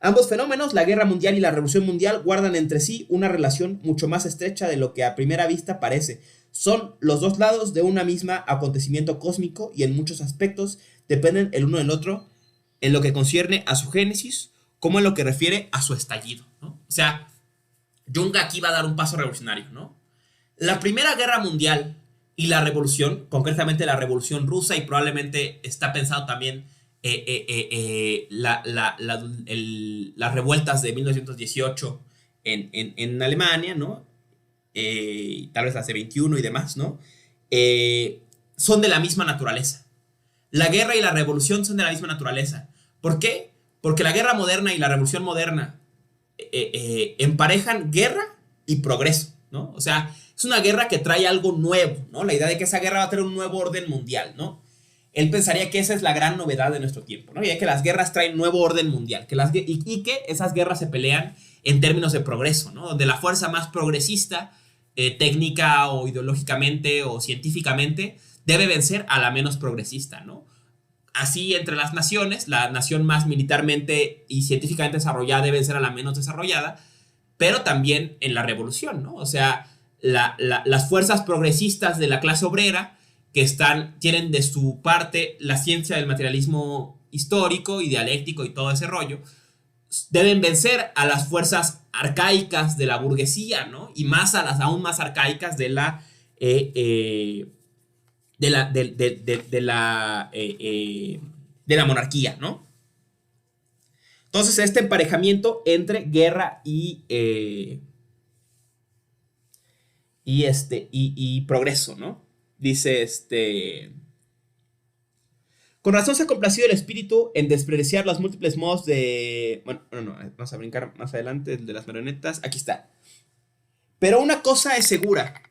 Ambos fenómenos, la guerra mundial y la revolución mundial, guardan entre sí una relación mucho más estrecha de lo que a primera vista parece. Son los dos lados de una misma acontecimiento cósmico y en muchos aspectos dependen el uno del otro en lo que concierne a su génesis como en lo que refiere a su estallido, ¿no? O sea, Jung aquí va a dar un paso revolucionario, ¿no? La Primera Guerra Mundial y la revolución, concretamente la revolución rusa, y probablemente está pensado también las revueltas de 1918 en Alemania, ¿no? Tal vez hace 21 y demás, ¿no? Son de la misma naturaleza. La guerra y la revolución son de la misma naturaleza. ¿Por qué? Porque la guerra moderna y la revolución moderna emparejan guerra y progreso, ¿no? O sea, es una guerra que trae algo nuevo, ¿no? La idea de que esa guerra va a tener un nuevo orden mundial, ¿no? Él pensaría que esa es la gran novedad de nuestro tiempo, ¿no? Y que las guerras traen nuevo orden mundial, y que esas guerras se pelean en términos de progreso, ¿no? Donde la fuerza más progresista, técnica o ideológicamente o científicamente, debe vencer a la menos progresista, ¿no? Así entre las naciones, la nación más militarmente y científicamente desarrollada debe vencer a la menos desarrollada, pero también en la revolución, ¿no? O sea, las fuerzas progresistas de la clase obrera que tienen de su parte la ciencia del materialismo histórico y dialéctico y todo ese rollo, deben vencer a las fuerzas arcaicas de la burguesía, ¿no? Y más a las aún más arcaicas de la monarquía, ¿no? Entonces, este emparejamiento entre guerra y progreso, ¿no? Dice con razón se ha complacido el espíritu en despreciar los múltiples modos de... Bueno, no, vamos a brincar más adelante, el de las marionetas. Aquí está. Pero una cosa es segura,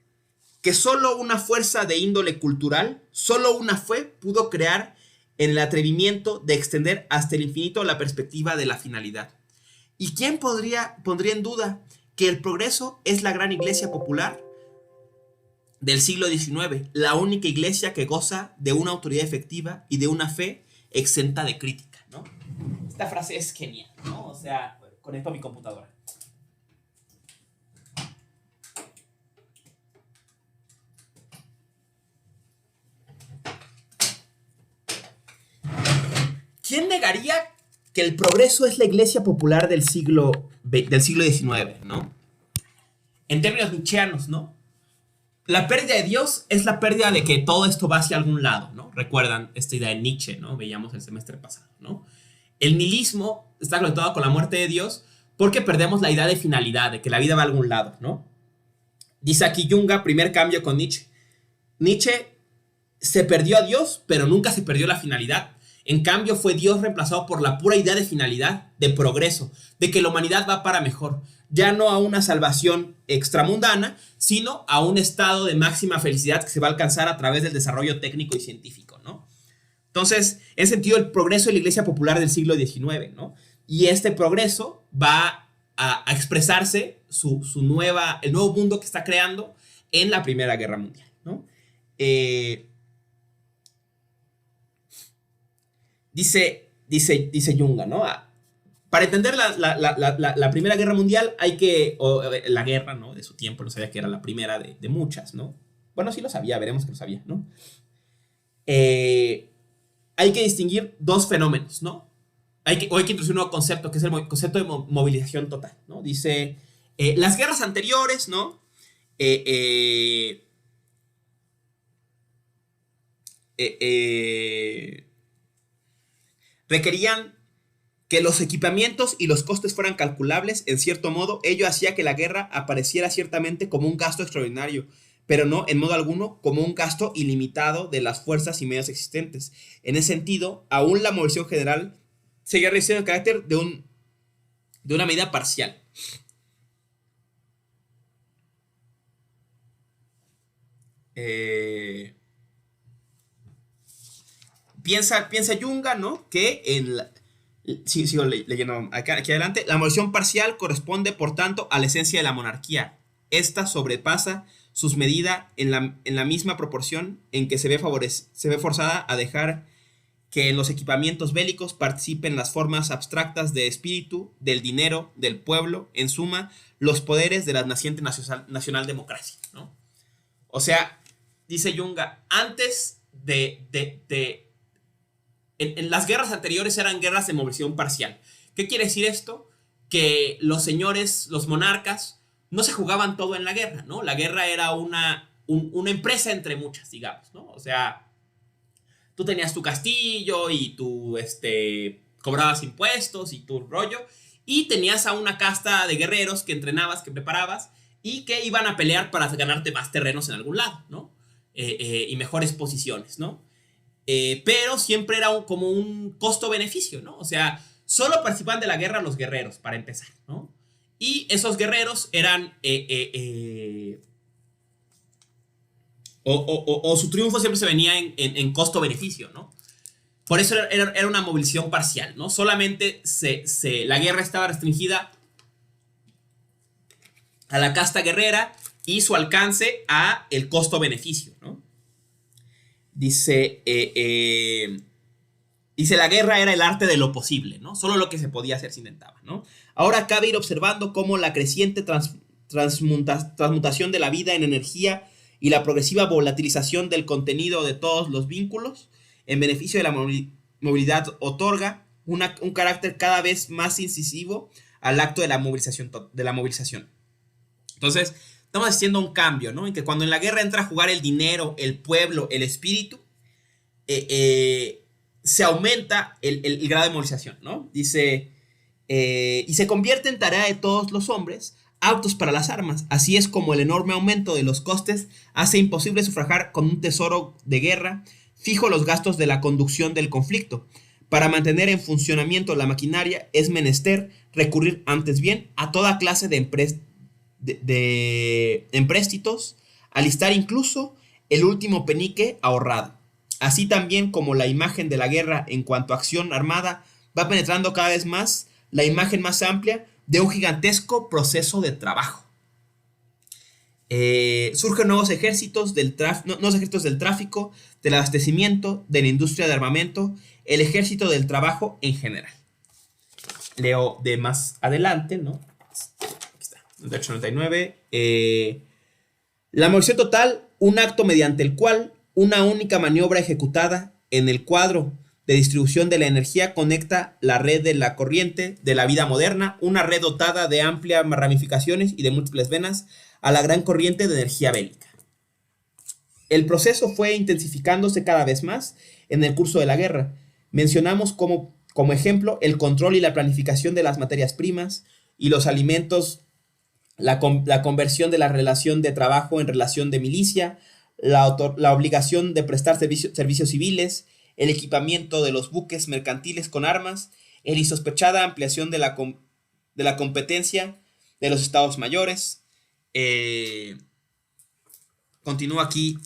que solo una fuerza de índole cultural, solo una fe pudo crear en el atrevimiento de extender hasta el infinito la perspectiva de la finalidad. ¿Y quién pondría en duda que el progreso es la gran iglesia popular del siglo XIX, la única iglesia que goza de una autoridad efectiva y de una fe exenta de crítica, ¿no? Esta frase es genial, ¿no? O sea, conecto a mi computadora. ¿Quién negaría que el progreso es la iglesia popular del siglo XIX, ¿no? En términos nietzscheanos, ¿no? La pérdida de Dios es la pérdida de que todo esto va hacia algún lado, ¿no? Recuerdan esta idea de Nietzsche, ¿no? Veíamos el semestre pasado, ¿no? El nihilismo está conectado con la muerte de Dios porque perdemos la idea de finalidad, de que la vida va a algún lado, ¿no? Dice aquí Jung, primer cambio con Nietzsche. Nietzsche se perdió a Dios, pero nunca se perdió la finalidad. En cambio, fue Dios reemplazado por la pura idea de finalidad, de progreso, de que la humanidad va para mejor. Ya no a una salvación extramundana, sino a un estado de máxima felicidad que se va a alcanzar a través del desarrollo técnico y científico, ¿no? Entonces, en ese sentido, el progreso de la iglesia popular del siglo XIX, ¿no? Y este progreso va a expresarse el nuevo mundo que está creando en la Primera Guerra Mundial, ¿no? Dice Jung, ¿no? Para entender la Primera Guerra Mundial hay que, la guerra, ¿no? De su tiempo, no sabía que era la primera de muchas, ¿no? Bueno, sí lo sabía, veremos que lo sabía, ¿no? Hay que distinguir dos fenómenos, ¿no? Hay que introducir un nuevo concepto, que es el concepto de movilización total, ¿no? Dice, las guerras anteriores, ¿no? Eh, eh, requerían que los equipamientos y los costes fueran calculables, en cierto modo. Ello hacía que la guerra apareciera ciertamente como un gasto extraordinario, pero no en modo alguno como un gasto ilimitado de las fuerzas y medios existentes. En ese sentido, aún la movilización general seguía recibiendo el carácter de una medida parcial. Piensa Yunga, ¿no? Que sigo leyendo aquí adelante. La movilización parcial corresponde, por tanto, a la esencia de la monarquía. Esta sobrepasa sus medidas en la misma proporción en que se ve forzada a dejar que en los equipamientos bélicos participen las formas abstractas de espíritu, del dinero, del pueblo, en suma, los poderes de la naciente nacional democracia, ¿no? O sea, dice Yunga, antes en las guerras anteriores eran guerras de movilización parcial. ¿Qué quiere decir esto? Que los señores, los monarcas, no se jugaban todo en la guerra, ¿no? La guerra era una empresa entre muchas, digamos, ¿no? O sea, tú tenías tu castillo y tú cobrabas impuestos y tu rollo, y tenías a una casta de guerreros que entrenabas, que preparabas, y que iban a pelear para ganarte más terrenos en algún lado, ¿no? Y mejores posiciones, ¿no? Pero siempre era como un costo-beneficio, ¿no? O sea, solo participaban de la guerra los guerreros, para empezar, ¿no? Y esos guerreros eran... o su triunfo siempre se venía en costo-beneficio, ¿no? Por eso era una movilización parcial, ¿no? Solamente la guerra estaba restringida a la casta guerrera y su alcance a el costo-beneficio, ¿no? Dice, la guerra era el arte de lo posible, ¿no? Solo lo que se podía hacer se intentaba, ¿no? Ahora cabe ir observando cómo la creciente transmutación de la vida en energía y la progresiva volatilización del contenido de todos los vínculos en beneficio de la movilidad otorga un carácter cada vez más incisivo al acto de la movilización. Entonces, estamos haciendo un cambio, ¿no? En que cuando en la guerra entra a jugar el dinero, el pueblo, el espíritu, se aumenta el grado de movilización, ¿no? Dice, y se convierte en tarea de todos los hombres aptos para las armas. Así es como el enorme aumento de los costes hace imposible sufragar con un tesoro de guerra fijo los gastos de la conducción del conflicto. Para mantener en funcionamiento la maquinaria es menester recurrir antes bien a toda clase de empréstitos, alistar incluso el último penique ahorrado. Así también como la imagen de la guerra en cuanto a acción armada va penetrando cada vez más la imagen más amplia de un gigantesco proceso de trabajo. Surgen nuevos ejércitos del tráfico, del abastecimiento, de la industria de armamento, el ejército del trabajo en general. Leo de más adelante, ¿no? Aquí está, 98-99. La movilización total, un acto mediante el cual una única maniobra ejecutada en el cuadro de distribución de la energía conecta la red de la corriente de la vida moderna, una red dotada de amplias ramificaciones y de múltiples venas, a la gran corriente de energía bélica. El proceso fue intensificándose cada vez más en el curso de la guerra. Mencionamos como ejemplo el control y la planificación de las materias primas y los alimentos, la conversión de la relación de trabajo en relación de milicia, la obligación de prestar servicios civiles, el equipamiento de los buques mercantiles con armas, la insospechada ampliación de la competencia de los estados mayores. Continúa aquí,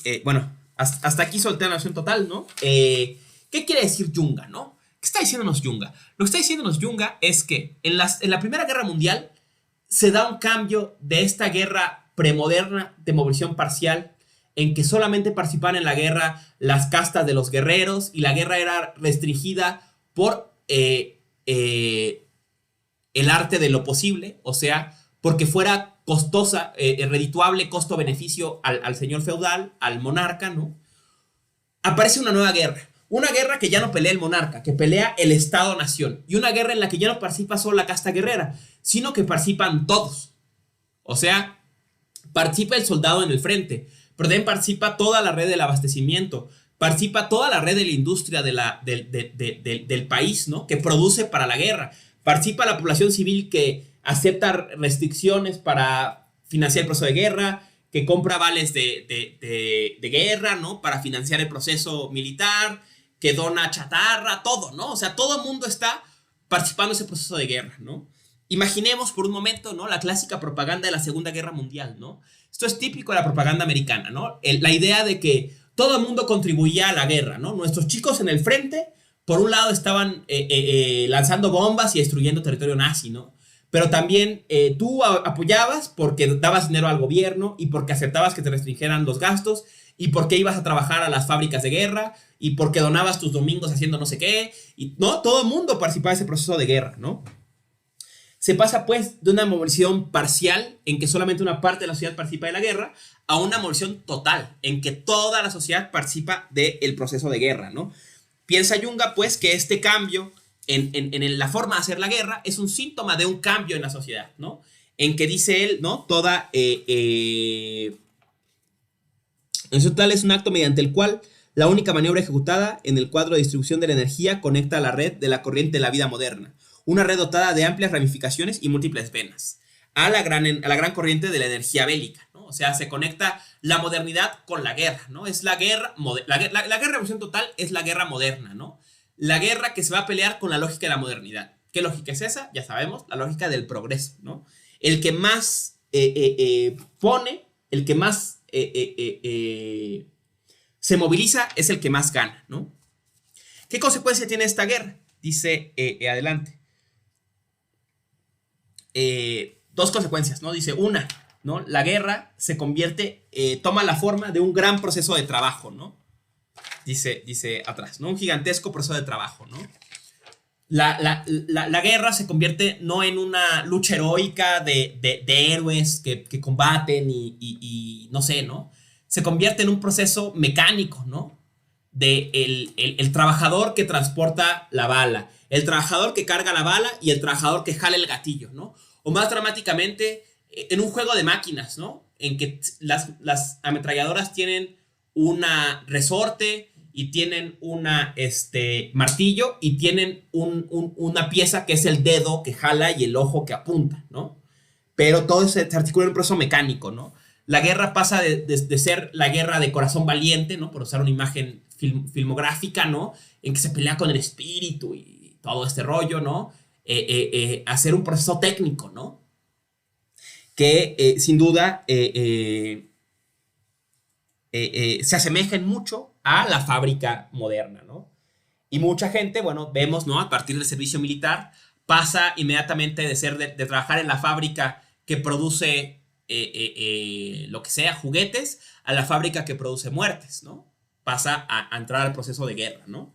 hasta aquí solté la noción total, ¿no? ¿Qué quiere decir Yunga, no? ¿Qué está diciéndonos Yunga? Lo que está diciéndonos Yunga es que en la Primera Guerra Mundial se da un cambio de esta guerra premoderna de movilización parcial, en que solamente participaban en la guerra las castas de los guerreros y la guerra era restringida por el arte de lo posible, o sea, porque fuera costosa, redituable costo-beneficio al señor feudal, al monarca, ¿no? Aparece una guerra que ya no pelea el monarca, que pelea el Estado-nación, y una guerra en la que ya no participa solo la casta guerrera, sino que participan todos. O sea, participa el soldado en el frente, pero también participa toda la red del abastecimiento, participa toda la red de la industria del país, ¿no? Que produce para la guerra, participa la población civil que acepta restricciones para financiar el proceso de guerra, que compra vales de guerra, ¿no? Para financiar el proceso militar, que dona chatarra, todo, ¿no? O sea, todo el mundo está participando en ese proceso de guerra, ¿no? Imaginemos por un momento, ¿no? La clásica propaganda de la Segunda Guerra Mundial, ¿no? Esto es típico de la propaganda americana, ¿no? La idea de que todo el mundo contribuía a la guerra, ¿no? Nuestros chicos en el frente, por un lado, estaban lanzando bombas y destruyendo territorio nazi, ¿no? Pero también tú apoyabas porque dabas dinero al gobierno y porque aceptabas que te restringieran los gastos y porque ibas a trabajar a las fábricas de guerra y porque donabas tus domingos haciendo no sé qué. Y, ¿no? Todo el mundo participaba en ese proceso de guerra, ¿no? Se pasa pues de una movilización parcial en que solamente una parte de la sociedad participa de la guerra a una movilización total en que toda la sociedad participa del proceso de guerra, ¿no? Piensa Yunga pues que este cambio en la forma de hacer la guerra es un síntoma de un cambio en la sociedad, ¿no? En que dice él, ¿no? En total es un acto mediante el cual la única maniobra ejecutada en el cuadro de distribución de la energía conecta a la red de la corriente de la vida moderna. Una red dotada de amplias ramificaciones y múltiples venas, a la gran corriente de la energía bélica, ¿no? O sea, se conecta la modernidad con la guerra, ¿no? Es la guerra, la guerra de revolución total es la guerra moderna, ¿no? La guerra que se va a pelear con la lógica de la modernidad. ¿Qué lógica es esa? Ya sabemos, la lógica del progreso, ¿no? El que más pone, el que más se moviliza es el que más gana, ¿no? ¿Qué consecuencia tiene esta guerra? Dice adelante. Dos consecuencias, ¿no? Dice una, ¿no? La guerra se convierte, toma la forma de un gran proceso de trabajo, ¿no? Dice atrás, ¿no? Un gigantesco proceso de trabajo, ¿no? La guerra se convierte no en una lucha heroica de héroes que combaten y no sé, ¿no? Se convierte en un proceso mecánico, ¿no? El trabajador que transporta la bala, el trabajador que carga la bala y el trabajador que jala el gatillo, ¿no? O más dramáticamente, en un juego de máquinas, ¿no? En que las ametralladoras tienen una resorte y tienen una martillo y tienen una pieza que es el dedo que jala y el ojo que apunta, ¿no? Pero todo se articula en un proceso mecánico, ¿no? La guerra pasa de ser la guerra de corazón valiente, ¿no? Por usar una imagen filmográfica, ¿no? En que se pelea con el espíritu y todo este rollo, ¿no? Hacer un proceso técnico, ¿no? Que sin duda se asemejan mucho a la fábrica moderna, ¿no? Y mucha gente, bueno, vemos, ¿no? A partir del servicio militar, pasa inmediatamente de trabajar en la fábrica que produce lo que sea, juguetes, a la fábrica que produce muertes, ¿no? Pasa a entrar al proceso de guerra, ¿no?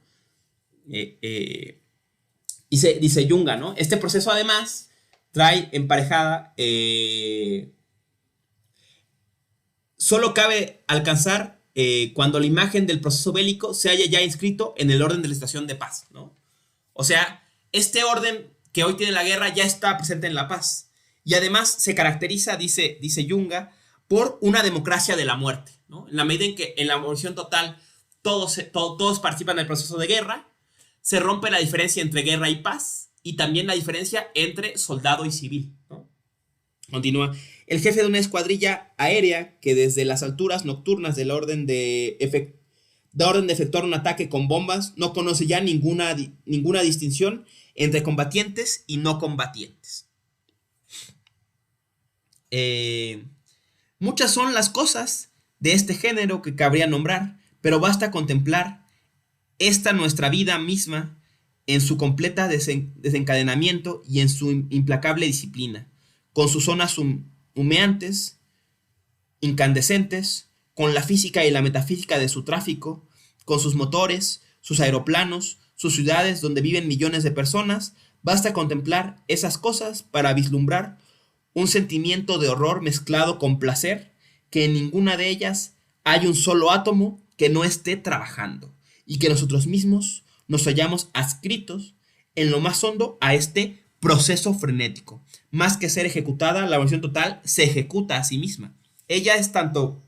Dice Yunga, ¿no? Este proceso además trae emparejada, solo cabe alcanzar cuando la imagen del proceso bélico se haya ya inscrito en el orden de la situación de paz, ¿no? O sea, este orden que hoy tiene la guerra ya está presente en la paz. Y además se caracteriza, dice Yunga, por una democracia de la muerte, ¿no? En la medida en que en la abolición total todos participan del proceso de guerra, se rompe la diferencia entre guerra y paz y también la diferencia entre soldado y civil, ¿no? Continúa. El jefe de una escuadrilla aérea que desde las alturas nocturnas del orden de efectuar un ataque con bombas no conoce ya ninguna distinción entre combatientes y no combatientes. Muchas son las cosas de este género que cabría nombrar, pero basta contemplar esta nuestra vida misma en su completa desencadenamiento y en su implacable disciplina, con sus zonas humeantes, incandescentes, con la física y la metafísica de su tráfico, con sus motores, sus aeroplanos, sus ciudades donde viven millones de personas, Basta contemplar esas cosas para vislumbrar un sentimiento de horror mezclado con placer, que en ninguna de ellas hay un solo átomo que no esté trabajando, y que nosotros mismos nos hallamos adscritos en lo más hondo a este proceso frenético. Más que ser ejecutada, la evolución total se ejecuta a sí misma. Ella es tanto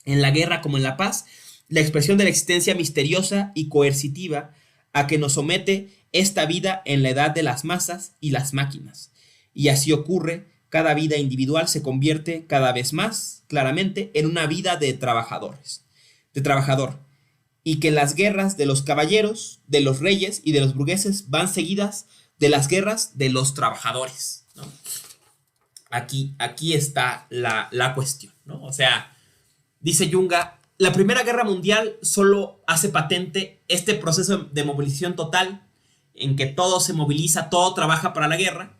en la guerra como en la paz la expresión de la existencia misteriosa y coercitiva a que nos somete esta vida en la edad de las masas y las máquinas. Y así ocurre, cada vida individual se convierte cada vez más claramente en una vida de trabajadores, de trabajador, y que las guerras de los caballeros, de los reyes y de los burgueses van seguidas de las guerras de los trabajadores, ¿no? Aquí está la cuestión, ¿no? O sea, dice Junga, la Primera Guerra Mundial solo hace patente este proceso de movilización total, en que todo se moviliza, todo trabaja para la guerra,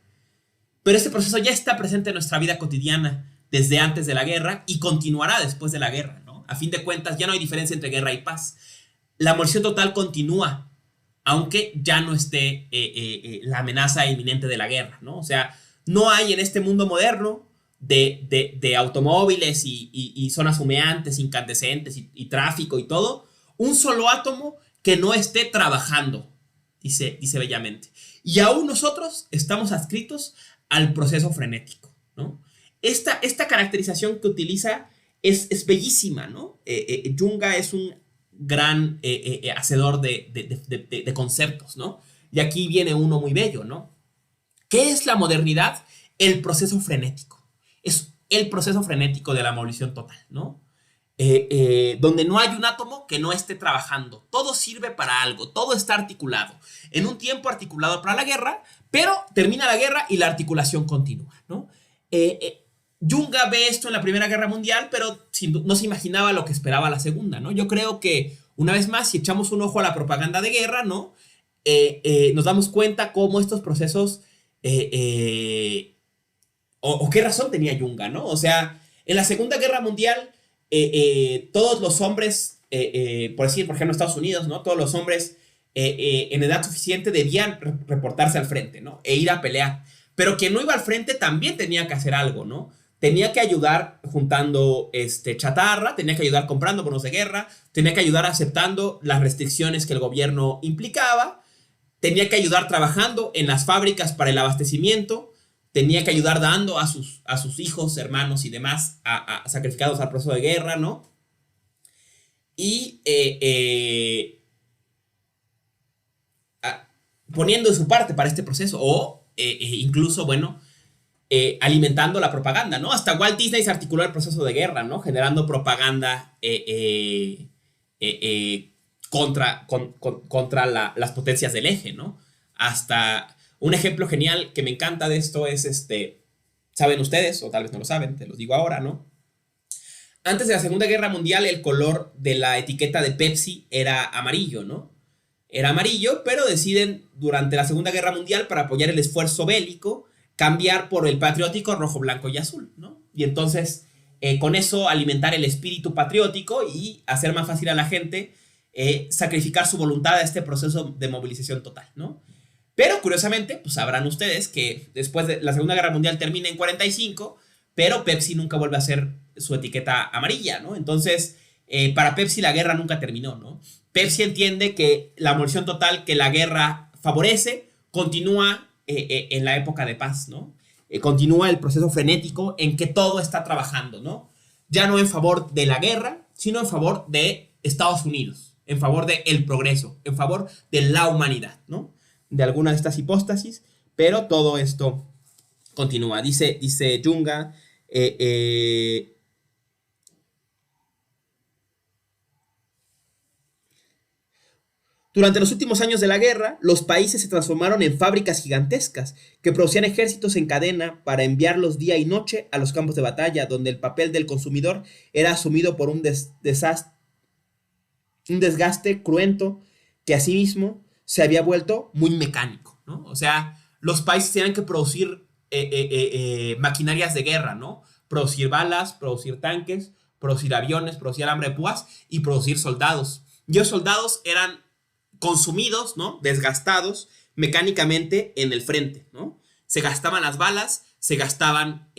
pero este proceso ya está presente en nuestra vida cotidiana desde antes de la guerra y continuará después de la guerra, ¿no? A fin de cuentas, ya no hay diferencia entre guerra y paz. La movilización total continúa, aunque ya no esté la amenaza inminente de la guerra, ¿no? O sea, no hay en este mundo moderno de automóviles y zonas humeantes, incandescentes y tráfico y todo, un solo átomo que no esté trabajando, dice bellamente. Y aún nosotros estamos adscritos al proceso frenético, ¿no? Esta caracterización que utiliza es bellísima, ¿no? Junga es un gran hacedor de conceptos, ¿no? Y aquí viene uno muy bello, ¿no? ¿Qué es la modernidad? El proceso frenético. Es el proceso frenético de la movilización total, ¿no? Donde no hay un átomo que no esté trabajando. Todo sirve para algo, todo está articulado. En un tiempo articulado para la guerra, pero termina la guerra y la articulación continúa, ¿no? Junga ve esto en la Primera Guerra Mundial, pero no se imaginaba lo que esperaba la Segunda, ¿no? Yo creo que, una vez más, si echamos un ojo a la propaganda de guerra, ¿no? Nos damos cuenta cómo estos procesos, o qué razón tenía Junga, ¿no? O sea, en la Segunda Guerra Mundial, todos los hombres, por decir, por ejemplo, Estados Unidos, ¿no? Todos los hombres en edad suficiente debían reportarse al frente, ¿no? E ir a pelear. Pero quien no iba al frente también tenía que hacer algo, ¿no? Tenía que ayudar juntando chatarra, tenía que ayudar comprando bonos de guerra, tenía que ayudar aceptando las restricciones que el gobierno implicaba, tenía que ayudar trabajando en las fábricas para el abastecimiento, tenía que ayudar dando a sus hijos, hermanos y demás sacrificados al proceso de guerra, ¿no? Y poniendo de su parte para este proceso o incluso, bueno, alimentando la propaganda, ¿no? Hasta Walt Disney se articuló el proceso de guerra, ¿no? Generando propaganda contra las potencias del eje, ¿no? Hasta un ejemplo genial que me encanta de esto es ¿saben ustedes? O tal vez no lo saben, te los digo ahora, ¿no? Antes de la Segunda Guerra Mundial, el color de la etiqueta de Pepsi era amarillo, ¿no? Era amarillo, pero deciden durante la Segunda Guerra Mundial, para apoyar el esfuerzo bélico, cambiar por el patriótico rojo, blanco y azul, ¿no? Y entonces, con eso, alimentar el espíritu patriótico y hacer más fácil a la gente sacrificar su voluntad a este proceso de movilización total, ¿no? Pero, curiosamente, pues sabrán ustedes que después de la Segunda Guerra Mundial termina en 45, pero Pepsi nunca vuelve a hacer su etiqueta amarilla, ¿no? Entonces, para Pepsi la guerra nunca terminó, ¿no? Pepsi entiende que la movilización total que la guerra favorece continúa en la época de paz, ¿no? Continúa el proceso frenético en que todo está trabajando, ¿no? Ya no en favor de la guerra, sino en favor de Estados Unidos, en favor del progreso, en favor de la humanidad, ¿no? De alguna de estas hipóstasis, pero todo esto continúa. Dice Junga, durante los últimos años de la guerra, los países se transformaron en fábricas gigantescas que producían ejércitos en cadena para enviarlos día y noche a los campos de batalla, donde el papel del consumidor era asumido por un desgaste cruento que asimismo se había vuelto muy mecánico, ¿no? O sea, los países tenían que producir maquinarias de guerra, ¿no? Producir balas, producir tanques, producir aviones, producir alambre de púas y producir soldados. Y los soldados eran consumidos, ¿no? Desgastados, mecánicamente en el frente, ¿no? Se gastaban las balas, se gastaban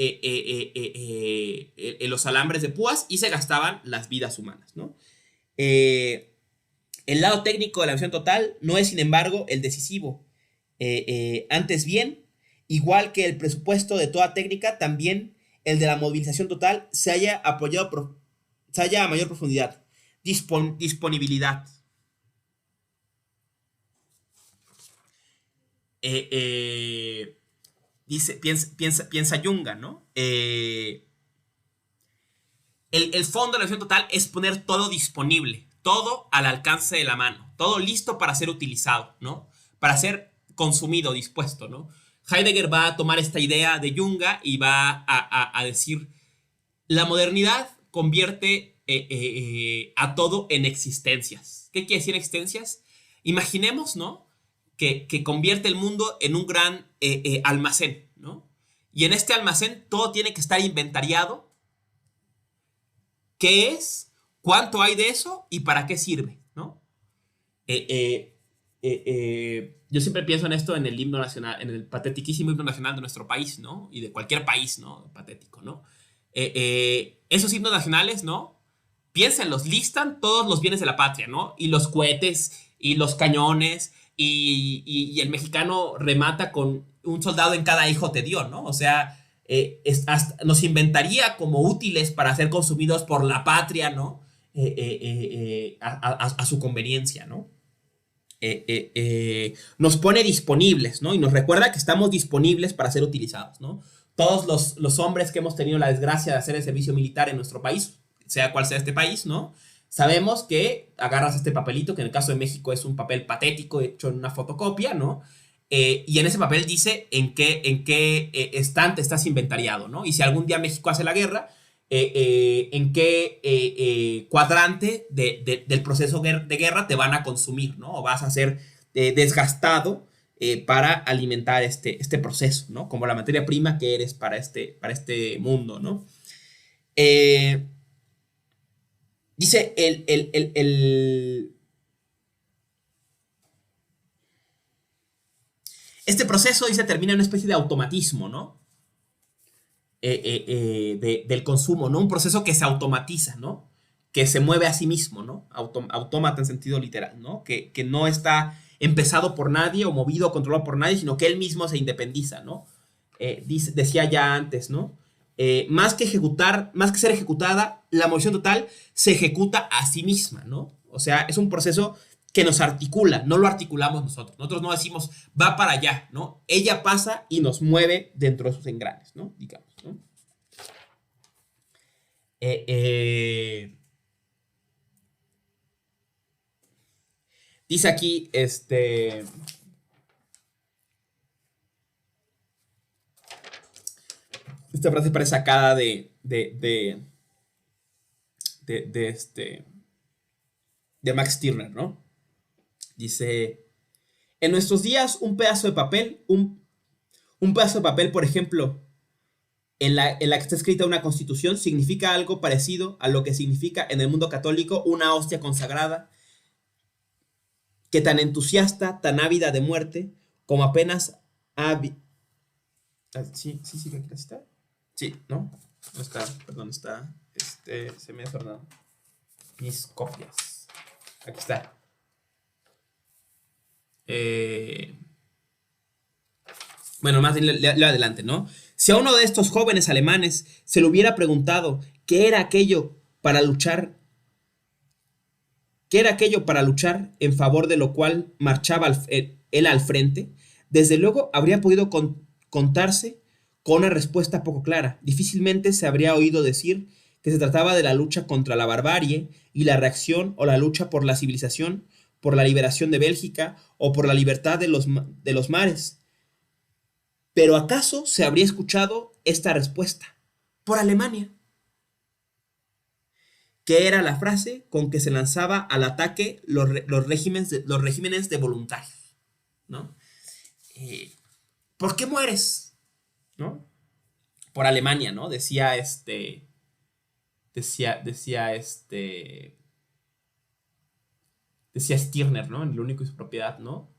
los alambres de púas y se gastaban las vidas humanas, ¿no? El lado técnico de la misión total no es, sin embargo, el decisivo. Antes bien, igual que el presupuesto de toda técnica, también el de la movilización total se haya apoyado, se haya a mayor profundidad. Disponibilidad. Dice, piensa Junga, ¿no? El fondo de la misión total es poner todo disponible, todo al alcance de la mano, todo listo para ser utilizado, ¿no? Para ser consumido, dispuesto, ¿no? Heidegger va a tomar esta idea de Junga y va a decir, la modernidad convierte a todo en existencias. ¿Qué quiere decir existencias? Imaginemos, ¿no? Que convierte el mundo en un gran almacén, ¿no? Y en este almacén todo tiene que estar inventariado. ¿Qué es? ¿Cuánto hay de eso? ¿Y para qué sirve? ¿No? Yo siempre pienso en esto en el himno nacional, en el patetiquísimo himno nacional de nuestro país, ¿no? Y de cualquier país, ¿no? Patético, ¿no? Esos himnos nacionales, ¿no? Piénsenlos, listan todos los bienes de la patria, ¿no? Y los cohetes, y los cañones, y el mexicano remata con un soldado en cada hijo te dio, ¿no? O sea, nos inventaría como útiles para ser consumidos por la patria, ¿no? A su conveniencia, ¿no? Nos pone disponibles, ¿no? Y nos recuerda que estamos disponibles para ser utilizados, ¿no? Todos los hombres que hemos tenido la desgracia de hacer el servicio militar en nuestro país, sea cual sea este país, ¿no? Sabemos que agarras este papelito, que en el caso de México es un papel patético hecho en una fotocopia, ¿no? Y en ese papel dice en qué estante estás inventariado, ¿no? Y si algún día México hace la guerra, en qué cuadrante del proceso de guerra te van a consumir, ¿no? O vas a ser desgastado para alimentar este proceso, ¿no? Como la materia prima que eres para este mundo, ¿no? Dice este proceso, dice, termina en una especie de automatismo, ¿no? Del consumo, ¿no? Un proceso que se automatiza, ¿no? Que se mueve a sí mismo, ¿no? Autómata en sentido literal, ¿no? Que no está empezado por nadie o movido o controlado por nadie, sino que él mismo se independiza, ¿no? Decía ya antes, ¿no? Más que ser ejecutada, la movilización total se ejecuta a sí misma, ¿no? O sea, es un proceso que nos articula, no lo articulamos nosotros. Nosotros no decimos, va para allá, ¿no? Ella pasa y nos mueve dentro de sus engranes, ¿no? Digamos, ¿no? Dice aquí, esta frase parece sacada de Max Stirner, ¿no? Dice, en nuestros días un pedazo de papel, un pedazo de papel, por ejemplo, en la que está escrita una constitución, significa algo parecido a lo que significa en el mundo católico una hostia consagrada, que tan entusiasta, tan ávida de muerte, como apenas sí, aquí está. Sí, ¿no? No está, perdón, está, se me ha desordenado mis copias. Aquí está. Bueno, más bien le adelante, ¿no? Si a uno de estos jóvenes alemanes se le hubiera preguntado qué era aquello para luchar, qué era aquello para luchar en favor de lo cual marchaba él al frente, desde luego habría podido contarse con una respuesta poco clara. Difícilmente se habría oído decir que se trataba de la lucha contra la barbarie y la reacción o la lucha por la civilización, por la liberación de Bélgica o por la libertad de los mares. Pero ¿acaso se habría escuchado esta respuesta? Por Alemania. Que era la frase con que se lanzaba al ataque los regímenes de voluntarios, ¿no? ¿Por qué mueres? ¿No? Por Alemania, ¿no? Decía Stirner, ¿no? En El único y su propiedad, ¿no?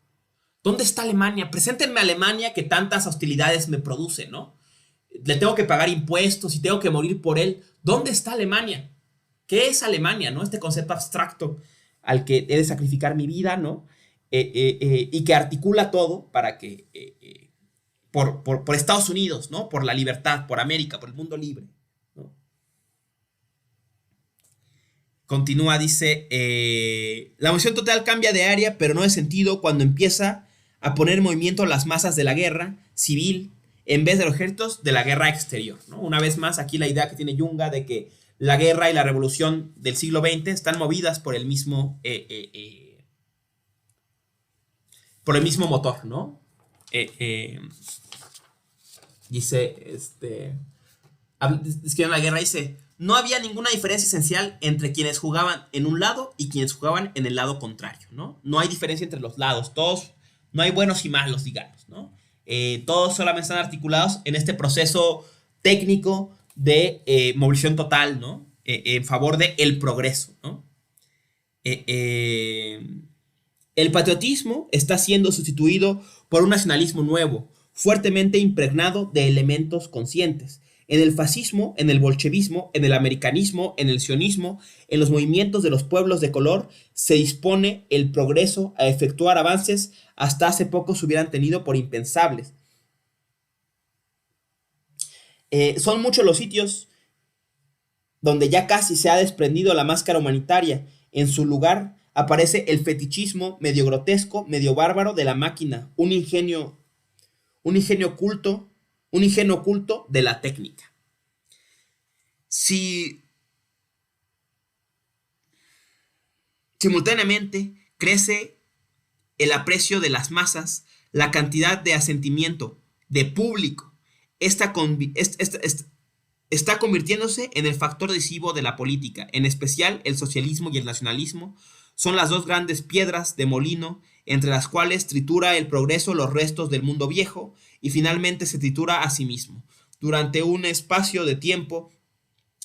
¿Dónde está Alemania? Preséntenme a Alemania que tantas hostilidades me produce, ¿no? Le tengo que pagar impuestos y tengo que morir por él. ¿Dónde está Alemania? ¿Qué es Alemania, no? Este concepto abstracto al que he de sacrificar mi vida, ¿no? Y que articula todo para que... por Estados Unidos, ¿no? Por la libertad, por América, por el mundo libre, ¿no? Continúa, dice, la moción total cambia de área, pero no de sentido cuando empieza a poner en movimiento las masas de la guerra civil en vez de los ejércitos de la guerra exterior, ¿no? Una vez más, aquí la idea que tiene Junga de que la guerra y la revolución del siglo XX están movidas por el mismo motor, ¿no? Dice, describiendo la guerra, dice, no había ninguna diferencia esencial entre quienes jugaban en un lado y quienes jugaban en el lado contrario, ¿no? No hay diferencia entre los lados, todos, no hay buenos y malos, digamos, ¿no? Todos solamente están articulados en este proceso técnico de movilización total, ¿no? En favor del progreso, ¿no? El patriotismo está siendo sustituido por un nacionalismo nuevo, fuertemente impregnado de elementos conscientes. En el fascismo, en el bolchevismo, en el americanismo, en el sionismo, en los movimientos de los pueblos de color, se dispone el progreso a efectuar avances hasta hace poco se hubieran tenido por impensables. Son muchos los sitios donde ya casi se ha desprendido la máscara humanitaria. En su lugar aparece el fetichismo medio grotesco, medio bárbaro de la máquina, un ingenuo culto de la técnica. Si simultáneamente crece el aprecio de las masas, la cantidad de asentimiento de público está convirtiéndose en el factor decisivo de la política, en especial el socialismo y el nacionalismo, son las dos grandes piedras de molino entre las cuales tritura el progreso los restos del mundo viejo y finalmente se tritura a sí mismo. Durante un espacio de tiempo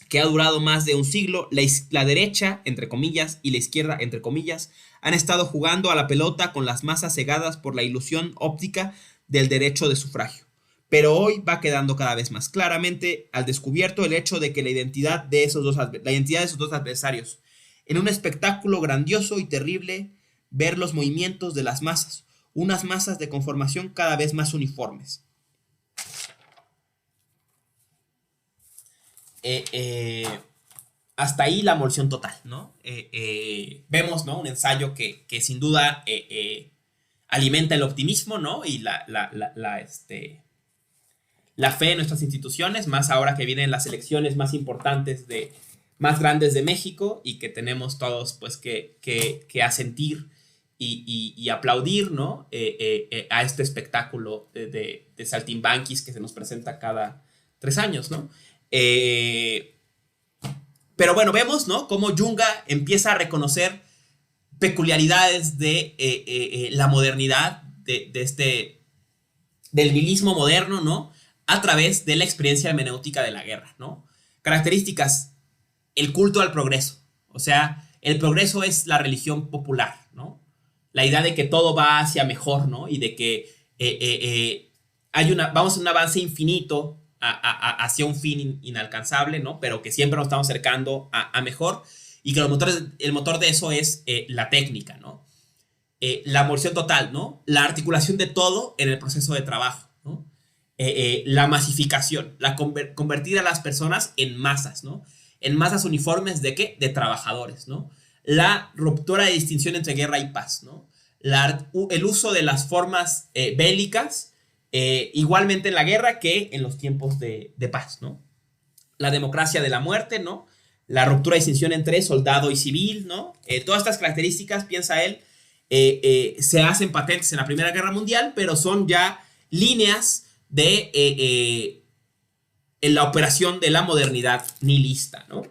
que ha durado más de un siglo, la derecha, entre comillas, y la izquierda, entre comillas, han estado jugando a la pelota con las masas cegadas por la ilusión óptica del derecho de sufragio. Pero hoy va quedando cada vez más claramente al descubierto el hecho de que la identidad de esos dos adversarios, en un espectáculo grandioso y terrible, ver los movimientos de las masas, unas masas de conformación cada vez más uniformes. Hasta ahí la emulsión total, ¿no? Vemos, ¿no? Un ensayo que sin duda alimenta el optimismo, ¿no? Y la fe en nuestras instituciones, más ahora que vienen las elecciones más importantes más grandes de México y que tenemos todos pues que asentir y aplaudir, ¿no? A este espectáculo de saltimbanquis que se nos presenta cada 3 años, ¿no? Pero bueno, vemos, ¿no? Cómo Junga empieza a reconocer peculiaridades de la modernidad, del nihilismo moderno, ¿no? A través de la experiencia hermenéutica de la guerra, ¿no? Características: el culto al progreso. O sea, el progreso es la religión popular, ¿no? La idea de que todo va hacia mejor, ¿no? Y de que vamos a un avance infinito hacia un fin inalcanzable, ¿no? Pero que siempre nos estamos acercando a mejor. Y que el motor de eso es la técnica, ¿no? La emulsión total, ¿no? La articulación de todo en el proceso de trabajo, ¿no? La masificación, convertir a las personas en masas, ¿no? En masas uniformes ¿de qué? De trabajadores, ¿no? La ruptura de distinción entre guerra y paz, ¿no? El uso de las formas bélicas, igualmente en la guerra que en los tiempos de paz, ¿no? La democracia de la muerte, ¿no? La ruptura de distinción entre soldado y civil, ¿no? Todas estas características, piensa él, se hacen patentes en la Primera Guerra Mundial, pero son ya líneas en la operación de la modernidad nihilista, ¿no?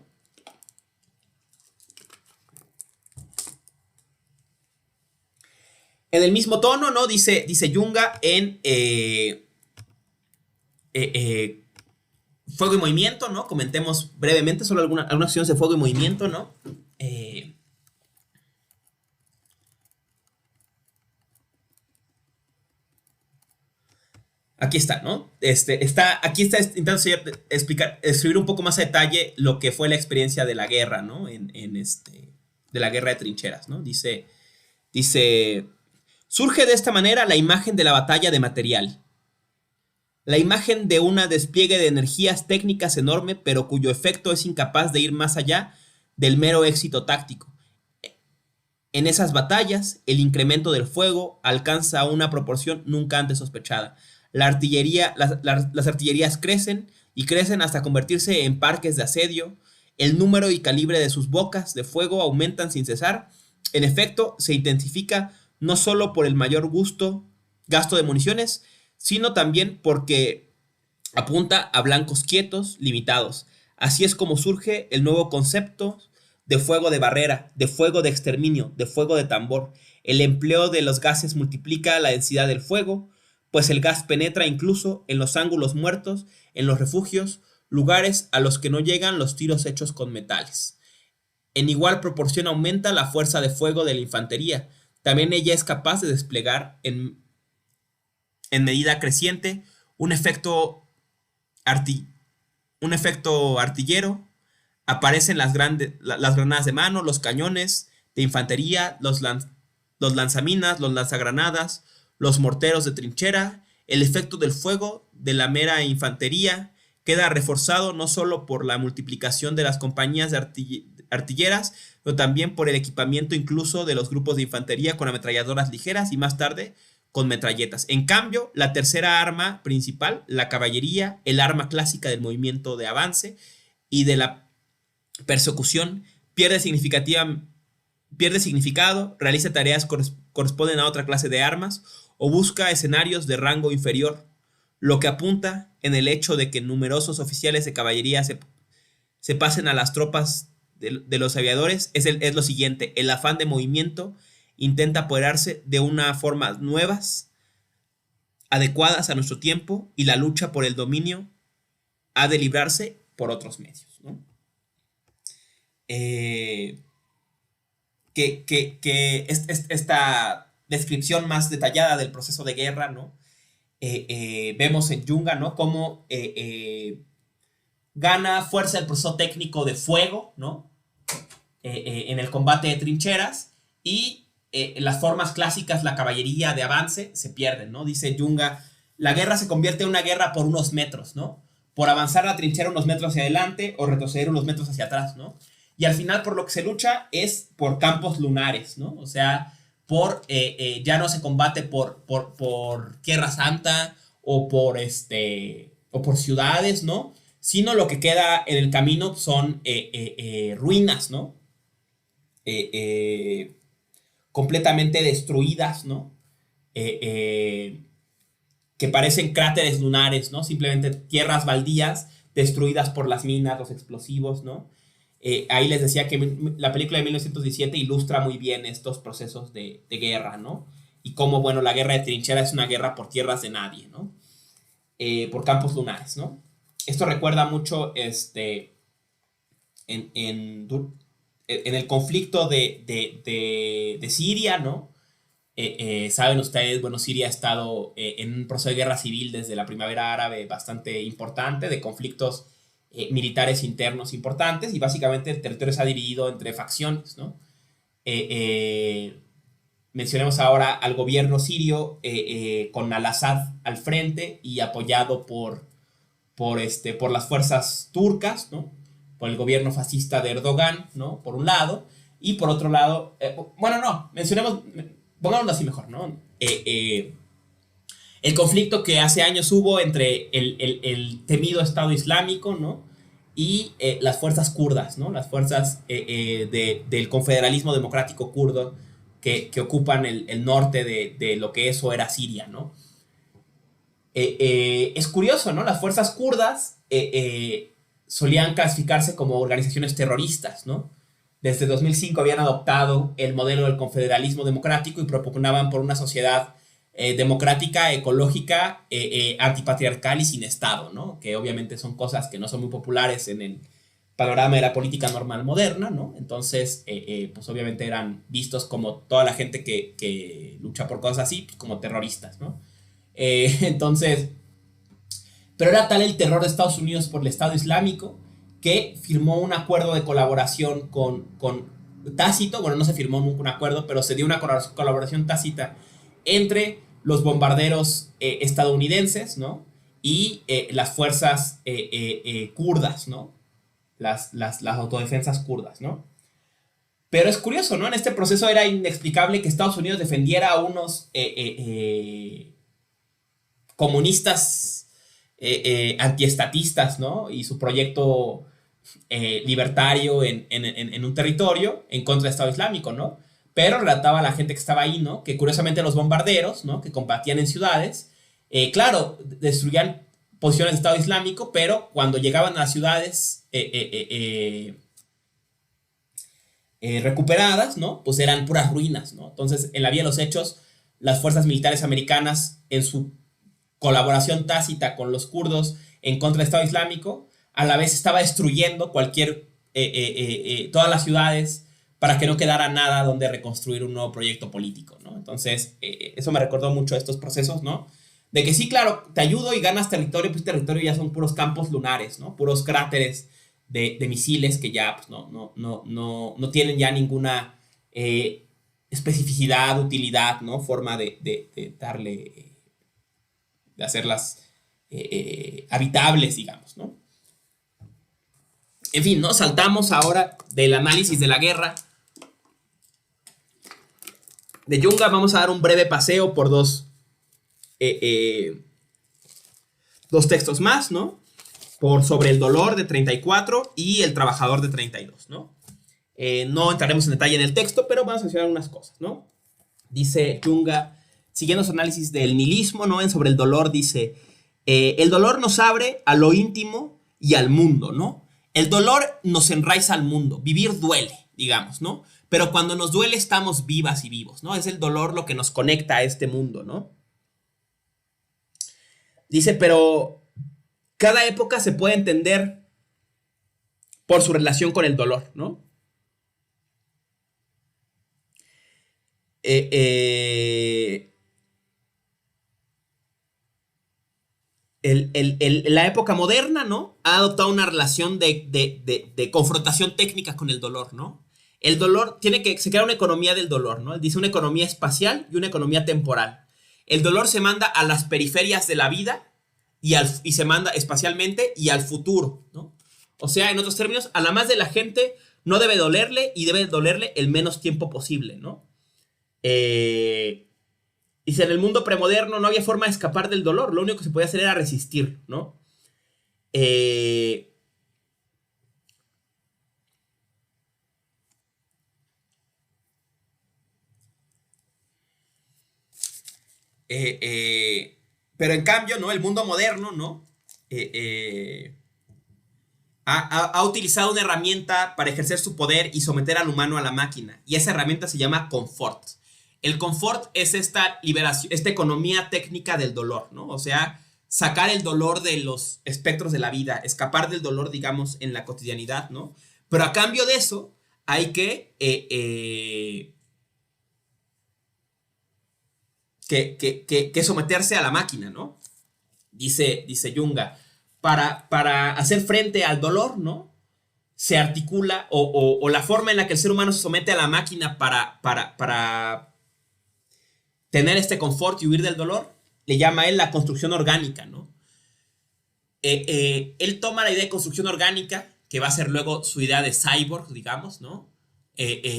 En el mismo tono, ¿no? Dice Junga en Fuego y Movimiento, ¿no? Comentemos brevemente solo algunas acciones de Fuego y Movimiento, ¿no? Aquí está, ¿no? Aquí está intentando escribir un poco más a detalle lo que fue la experiencia de la guerra, ¿no? De la guerra de trincheras, ¿no? Dice, surge de esta manera la imagen de la batalla de material. La imagen de una despliegue de energías técnicas enorme, pero cuyo efecto es incapaz de ir más allá del mero éxito táctico. En esas batallas, el incremento del fuego alcanza una proporción nunca antes sospechada. Las artillerías crecen y crecen hasta convertirse en parques de asedio. El número y calibre de sus bocas de fuego aumentan sin cesar. En efecto, se intensifica no solo por el mayor gasto de municiones, sino también porque apunta a blancos quietos, limitados. Así es como surge el nuevo concepto de fuego de barrera, de fuego de exterminio, de fuego de tambor. El empleo de los gases multiplica la densidad del fuego, pues el gas penetra incluso en los ángulos muertos, en los refugios, lugares a los que no llegan los tiros hechos con metales. En igual proporción aumenta la fuerza de fuego de la infantería. También ella es capaz de desplegar en medida creciente un efecto, arti un efecto artillero. Aparecen las granadas de mano, los cañones de infantería, los lanzaminas, los lanzagranadas, los morteros de trinchera. El efecto del fuego de la mera infantería queda reforzado no solo por la multiplicación de las compañías de artilleras, pero también por el equipamiento incluso de los grupos de infantería con ametralladoras ligeras y más tarde con metralletas. En cambio, la tercera arma principal, la caballería, el arma clásica del movimiento de avance y de la persecución, pierde significado, realiza tareas corresponden a otra clase de armas o busca escenarios de rango inferior, lo que apunta en el hecho de que numerosos oficiales de caballería se pasen a las tropas de los aviadores es lo siguiente: el afán de movimiento intenta apoderarse de una forma nuevas, adecuadas a nuestro tiempo, y la lucha por el dominio ha de librarse por otros medios, ¿no? Esta descripción más detallada del proceso de guerra, ¿no? Vemos en Yunga, ¿no? Cómo gana fuerza el proceso técnico de fuego, ¿no? En el combate de trincheras, y las formas clásicas, la caballería de avance, se pierden, ¿no? Dice Yunga, la guerra se convierte en una guerra por unos metros, ¿no? Por avanzar la trinchera unos metros hacia adelante o retroceder unos metros hacia atrás, ¿no? Y al final por lo que se lucha es por campos lunares, ¿no? O sea, ya no se combate por Tierra Santa o por ciudades, ¿no? Sino lo que queda en el camino son ruinas, ¿no? Completamente destruidas, ¿no? Que parecen cráteres lunares, ¿no? Simplemente tierras baldías destruidas por las minas, los explosivos, ¿no? Ahí les decía que la película de 1917 ilustra muy bien estos procesos de guerra, ¿no? Y cómo, bueno, la guerra de trinchera es una guerra por tierras de nadie, ¿no? Por campos lunares, ¿no? Esto recuerda mucho en, en, en el conflicto de Siria, ¿no? Saben ustedes, bueno, Siria ha estado en un proceso de guerra civil desde la primavera árabe bastante importante, de conflictos militares internos importantes, y básicamente el territorio se ha dividido entre facciones, ¿no? Mencionemos ahora al gobierno sirio con al-Assad al frente y apoyado por las fuerzas turcas, ¿no? Por el gobierno fascista de Erdogan, ¿no? Por un lado, y por otro lado, pongámoslo así mejor, ¿no? El conflicto que hace años hubo entre el temido Estado Islámico, ¿no? Y las fuerzas kurdas, ¿no? Las fuerzas del confederalismo democrático kurdo que ocupan el norte de lo que eso era Siria, ¿no? Es curioso, ¿no? Las fuerzas kurdas solían clasificarse como organizaciones terroristas, ¿no? Desde 2005 habían adoptado el modelo del confederalismo democrático y propugnaban por una sociedad democrática, ecológica, antipatriarcal y sin Estado, ¿no? Que obviamente son cosas que no son muy populares en el panorama de la política normal moderna, ¿no? Entonces, pues obviamente eran vistos como toda la gente que lucha por cosas así, pues como terroristas, ¿no? Entonces, Pero era tal el terror de Estados Unidos por el Estado Islámico que firmó un acuerdo de colaboración con tácito, bueno, no se firmó nunca un acuerdo, pero se dio una colaboración tácita entre los bombarderos estadounidenses, ¿no? Y las fuerzas kurdas, ¿no? Las autodefensas kurdas, ¿no? Pero es curioso, ¿no? En este proceso era inexplicable que Estados Unidos defendiera a unos comunistas antiestatistas, ¿no? Y su proyecto libertario en un territorio en contra del Estado Islámico, ¿no? Pero relataba a la gente que estaba ahí, ¿no? Que curiosamente los bombarderos, ¿no? Que combatían en ciudades, claro, destruían posiciones del Estado Islámico, pero cuando llegaban a las ciudades recuperadas, ¿no? Pues eran puras ruinas, ¿no? Entonces, en la vía de los hechos, las fuerzas militares americanas, en su colaboración tácita con los kurdos en contra del Estado Islámico, a la vez estaba destruyendo todas las ciudades para que no quedara nada donde reconstruir un nuevo proyecto político, ¿no? Entonces, eso me recordó mucho a estos procesos, ¿no? De que sí, claro, te ayudo y ganas territorio, pues territorio ya son puros campos lunares, ¿no? Puros cráteres de misiles que ya pues, no tienen ya ninguna especificidad, utilidad, ¿no? Forma de darle, de hacerlas habitables, digamos, ¿no? En fin, ¿no? Saltamos ahora del análisis de la guerra de Junga. Vamos a dar un breve paseo por dos textos más, ¿no? Por Sobre el dolor de 34 y El trabajador de 32, ¿no? No entraremos en detalle en el texto, pero vamos a mencionar unas cosas, ¿no? Dice Junga, siguiendo su análisis del nihilismo, ¿no? En Sobre el dolor dice, el dolor nos abre a lo íntimo y al mundo, ¿no? El dolor nos enraiza al mundo, vivir duele, digamos, ¿no? Pero cuando nos duele estamos vivas y vivos, ¿no? Es el dolor lo que nos conecta a este mundo, ¿no? Dice, pero cada época se puede entender por su relación con el dolor, ¿no? La época moderna, ¿no? Ha adoptado una relación de confrontación técnica con el dolor, ¿no? El dolor se crea una economía del dolor, ¿no? Él dice una economía espacial y una economía temporal. El dolor se manda a las periferias de la vida y se manda espacialmente y al futuro, ¿no? O sea, en otros términos, a la más de la gente no debe dolerle y debe dolerle el menos tiempo posible, ¿no? Dice, en el mundo premoderno no había forma de escapar del dolor, lo único que se podía hacer era resistir, ¿no? Pero en cambio, ¿no? El mundo moderno, ¿no? Ha utilizado una herramienta para ejercer su poder y someter al humano a la máquina. Y esa herramienta se llama confort. El confort es esta liberación, esta economía técnica del dolor, ¿no? O sea, sacar el dolor de los espectros de la vida, escapar del dolor, digamos, en la cotidianidad, ¿no? Pero a cambio de eso, hay que someterse a la máquina, ¿no? Dice Junga, para hacer frente al dolor, ¿no? Se articula, o la forma en la que el ser humano se somete a la máquina para tener este confort y huir del dolor, le llama a él la construcción orgánica, ¿no? Él toma la idea de construcción orgánica, que va a ser luego su idea de cyborg, digamos, ¿no?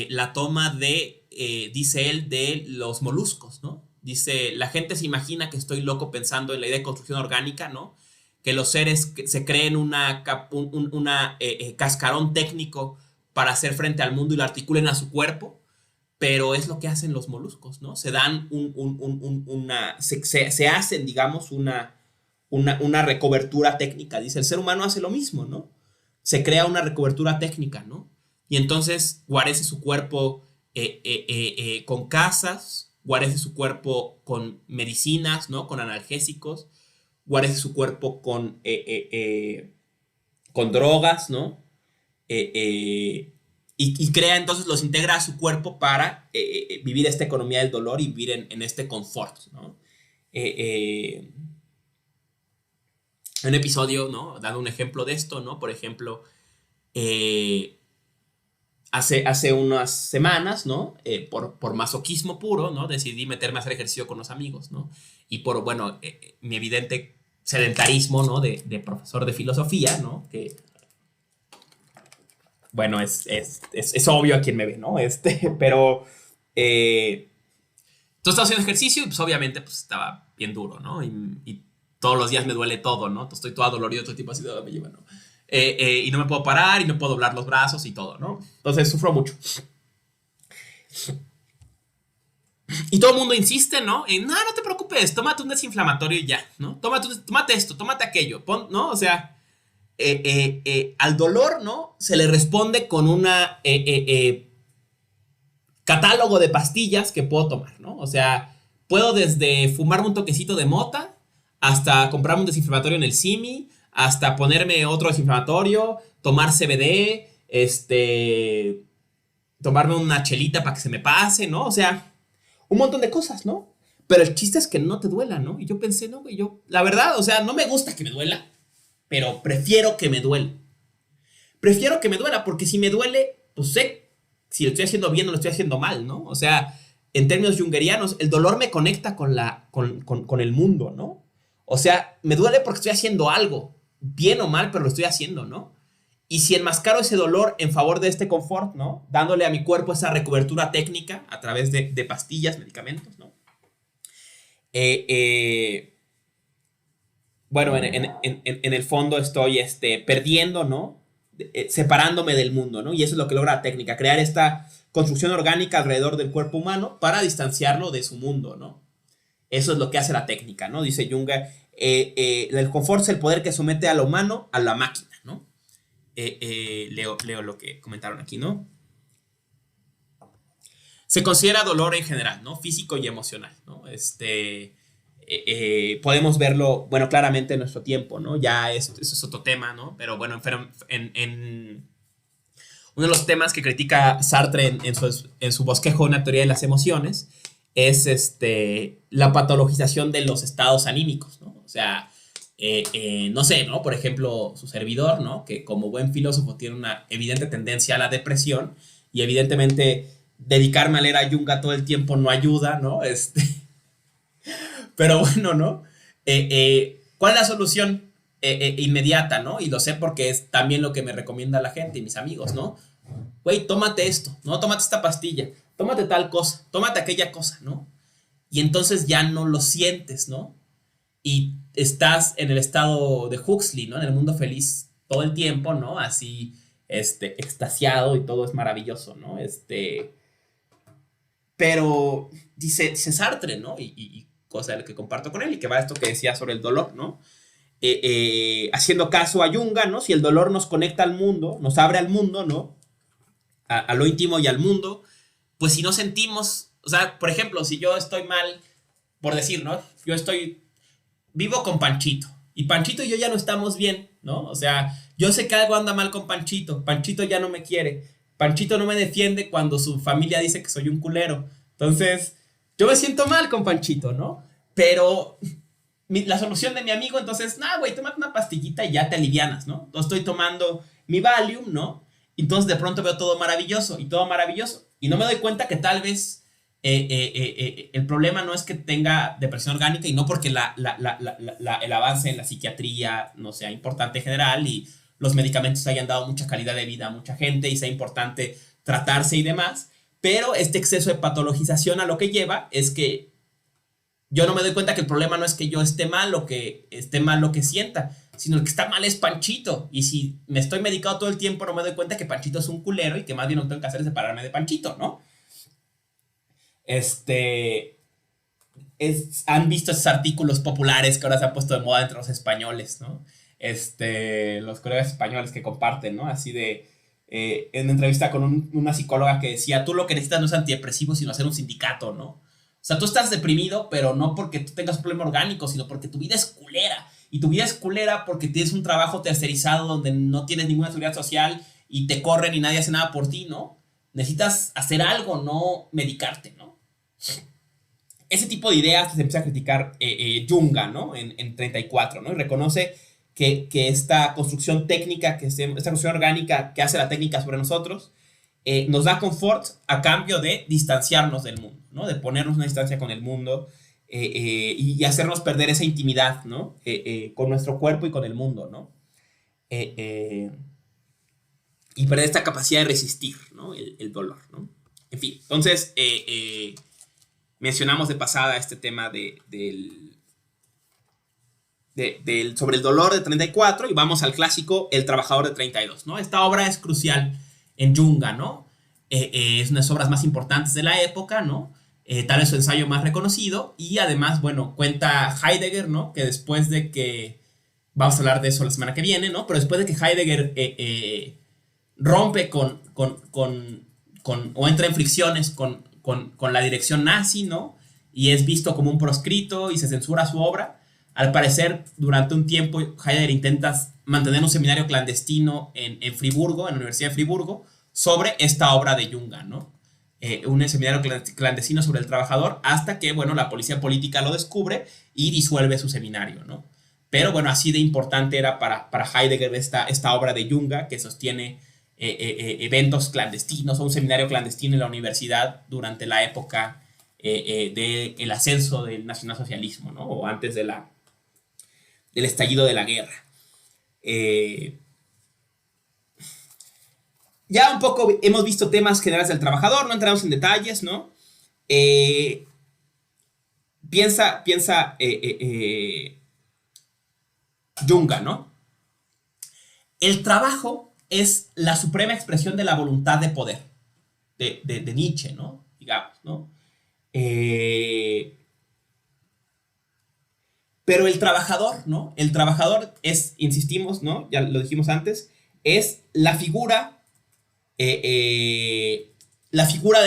La toma dice él, de los moluscos, ¿no? Dice, la gente se imagina que estoy loco pensando en la idea de construcción orgánica, ¿no? Que los seres se creen una cascarón técnico para hacer frente al mundo y lo articulen a su cuerpo, pero es lo que hacen los moluscos, ¿no? Se dan se hacen, digamos, una recobertura técnica. Dice, el ser humano hace lo mismo, ¿no? Se crea una recobertura técnica, ¿no? Y entonces guarece su cuerpo con casas, guarece su cuerpo con medicinas, ¿no? Con analgésicos, guarece su cuerpo con drogas, ¿no? Y crea, entonces los integra a su cuerpo para vivir esta economía del dolor y vivir en este confort, ¿no? un episodio, ¿no? Dando un ejemplo de esto, ¿no? Por ejemplo, eh, hace unas semanas, ¿no? Por masoquismo puro, ¿no? Decidí meterme a hacer ejercicio con los amigos, ¿no? Y por, bueno, mi evidente sedentarismo, ¿no? De profesor de filosofía, ¿no? Que, bueno, es obvio a quien me ve, ¿no? Pero, entonces estaba haciendo ejercicio y pues obviamente pues estaba bien duro, ¿no? Y todos los días me duele todo, ¿no? Entonces estoy todo dolorido, todo tipo así de, me lleva, ¿no? Y no me puedo parar y no puedo doblar los brazos y todo, ¿no? Entonces sufro mucho. Y todo el mundo insiste, ¿no? En, no, no te preocupes, tómate un desinflamatorio y ya, ¿no? Tómate esto, tómate aquello, ¿no? O sea, al dolor, ¿no? Se le responde con una catálogo de pastillas que puedo tomar, ¿no? O sea, puedo desde fumarme un toquecito de mota hasta comprarme un desinflamatorio en el Simi, hasta ponerme otro desinflamatorio, tomar CBD, tomarme una chelita para que se me pase, ¿no? O sea, un montón de cosas, ¿no? Pero el chiste es que no te duela, ¿no? Y yo pensé, no, güey, la verdad, o sea, no me gusta que me duela, pero prefiero que me duela. Prefiero que me duela, porque si me duele, pues sé si lo estoy haciendo bien o lo estoy haciendo mal, ¿no? O sea, en términos jungerianos, el dolor me conecta con el mundo, ¿no? O sea, me duele porque estoy haciendo algo, bien o mal, pero lo estoy haciendo, ¿no? Y si enmascaro ese dolor en favor de este confort, ¿no? Dándole a mi cuerpo esa recobertura técnica a través de pastillas, medicamentos, ¿no? Eh, eh, bueno, en el fondo estoy perdiendo, ¿no? Separándome del mundo, ¿no? Y eso es lo que logra la técnica, crear esta construcción orgánica alrededor del cuerpo humano para distanciarlo de su mundo, ¿no? Eso es lo que hace la técnica, ¿no? Dice Jung, el confort es el poder que somete a lo humano a la máquina, ¿no? Leo lo que comentaron aquí, ¿no? Se considera dolor en general, ¿no? Físico y emocional, ¿no? Podemos verlo, bueno, claramente en nuestro tiempo, ¿no? Ya eso es otro tema, ¿no? Pero bueno, uno de los temas que critica Sartre en su bosquejo Una teoría de las emociones es la patologización de los estados anímicos, ¿no? O sea, no sé, ¿no? Por ejemplo, su servidor, ¿no? Que como buen filósofo tiene una evidente tendencia a la depresión y evidentemente dedicarme a leer a Jung todo el tiempo no ayuda, ¿no? Pero bueno, ¿no? ¿Cuál es la solución inmediata, ¿no? Y lo sé porque es también lo que me recomienda la gente y mis amigos, ¿no? Güey, tómate esto, ¿no? Tómate esta pastilla, tómate tal cosa, tómate aquella cosa, ¿no? Y entonces ya no lo sientes, ¿no? Y estás en el estado de Huxley, ¿no? En el mundo feliz todo el tiempo, ¿no? Así, extasiado y todo es maravilloso, ¿no? Pero dice Sartre, ¿no? Y cosa que comparto con él y que va a esto que decía sobre el dolor, ¿no? Haciendo caso a Jung, ¿no? Si el dolor nos conecta al mundo, nos abre al mundo, ¿no? A lo íntimo y al mundo, pues si no sentimos, o sea, por ejemplo, si yo estoy mal, por decir, ¿no? Vivo con Panchito y Panchito y yo ya no estamos bien, ¿no? O sea, yo sé que algo anda mal con Panchito, Panchito ya no me quiere, Panchito no me defiende cuando su familia dice que soy un culero, entonces yo me siento mal con Panchito, ¿no? Pero la solución de mi amigo, entonces, nah, güey, tómate una pastillita y ya te alivianas, ¿no? Entonces estoy tomando mi Valium, ¿no? Entonces de pronto veo todo maravilloso y todo maravilloso. Y no me doy cuenta que tal vez el problema no es que tenga depresión orgánica y no porque el avance en la psiquiatría no sea importante en general y los medicamentos hayan dado mucha calidad de vida a mucha gente y sea importante tratarse y demás, pero este exceso de patologización a lo que lleva es que yo no me doy cuenta que el problema no es que yo esté mal o que esté mal lo que sienta, sino el que está mal es Panchito. Y si me estoy medicado todo el tiempo, no me doy cuenta que Panchito es un culero y que más bien lo que tengo que hacer es separarme de Panchito, ¿no? Han visto esos artículos populares que ahora se han puesto de moda entre los españoles, ¿no? Los colegas españoles que comparten, ¿no? Así de, en una entrevista con una psicóloga que decía, tú lo que necesitas no es antidepresivo, sino hacer un sindicato, ¿no? O sea, tú estás deprimido, pero no porque tú tengas un problema orgánico, sino porque tu vida es culera. Y tu vida es culera porque tienes un trabajo tercerizado donde no tienes ninguna seguridad social y te corren y nadie hace nada por ti, ¿no? Necesitas hacer algo, no medicarte, ¿no? Ese tipo de ideas se empieza a criticar Junga, ¿no? En 34, ¿no? Y reconoce que esta construcción técnica, esta construcción orgánica que hace la técnica sobre nosotros, nos da confort a cambio de distanciarnos del mundo, ¿no? De ponernos una distancia con el mundo y hacernos perder esa intimidad, ¿no? Con nuestro cuerpo y con el mundo, ¿no? Y perder esta capacidad de resistir, ¿no? El dolor, ¿no? En fin, entonces mencionamos de pasada este tema sobre el dolor de 34 y vamos al clásico El trabajador de 32, ¿no? Esta obra es crucial en Junga, ¿no? Es una de las obras más importantes de la época, ¿no? Tal vez su ensayo más reconocido y además, bueno, cuenta Heidegger, ¿no? Que después de que, vamos a hablar de eso la semana que viene, ¿no? Pero después de que Heidegger rompe o entra en fricciones con la dirección nazi, ¿no? Y es visto como un proscrito y se censura su obra. Al parecer, durante un tiempo, Heidegger intenta mantener un seminario clandestino en Friburgo, en la Universidad de Friburgo, sobre esta obra de Junga, ¿no? Un seminario clandestino sobre el trabajador, hasta que, bueno, la policía política lo descubre y disuelve su seminario, ¿no? Pero, bueno, así de importante era para Heidegger esta obra de Junga, que sostiene eventos clandestinos o un seminario clandestino en la universidad durante la época del ascenso del nacionalsocialismo, ¿no? O antes del estallido de la guerra. Ya un poco hemos visto temas generales del trabajador, no entramos en detalles, ¿no? Piensa Junga, ¿no? El trabajo es la suprema expresión de la voluntad de poder de Nietzsche, ¿no? Digamos, ¿no? Pero el trabajador, ¿no? El trabajador es, insistimos, ¿no? Ya lo dijimos antes, es la figura de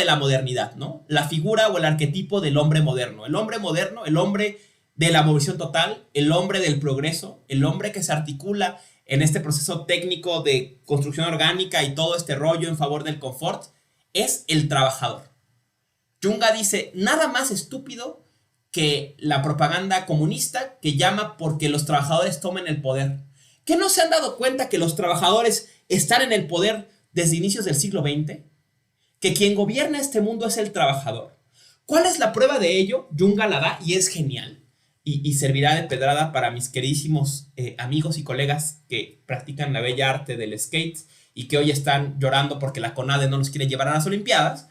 la modernidad, ¿no? La figura o el arquetipo del hombre moderno. El hombre moderno, el hombre de la abolición total, el hombre del progreso, el hombre que se articula en este proceso técnico de construcción orgánica y todo este rollo en favor del confort, es el trabajador. Junga dice, nada más estúpido que la propaganda comunista que llama porque los trabajadores tomen el poder. ¿Qué no se han dado cuenta que los trabajadores están en el poder desde inicios del siglo XX? Que quien gobierna este mundo es el trabajador. ¿Cuál es la prueba de ello? Junga la da y es genial. Y servirá de pedrada para mis queridísimos amigos y colegas que practican la bella arte del skate y que hoy están llorando porque la CONADE no los quiere llevar a las Olimpiadas.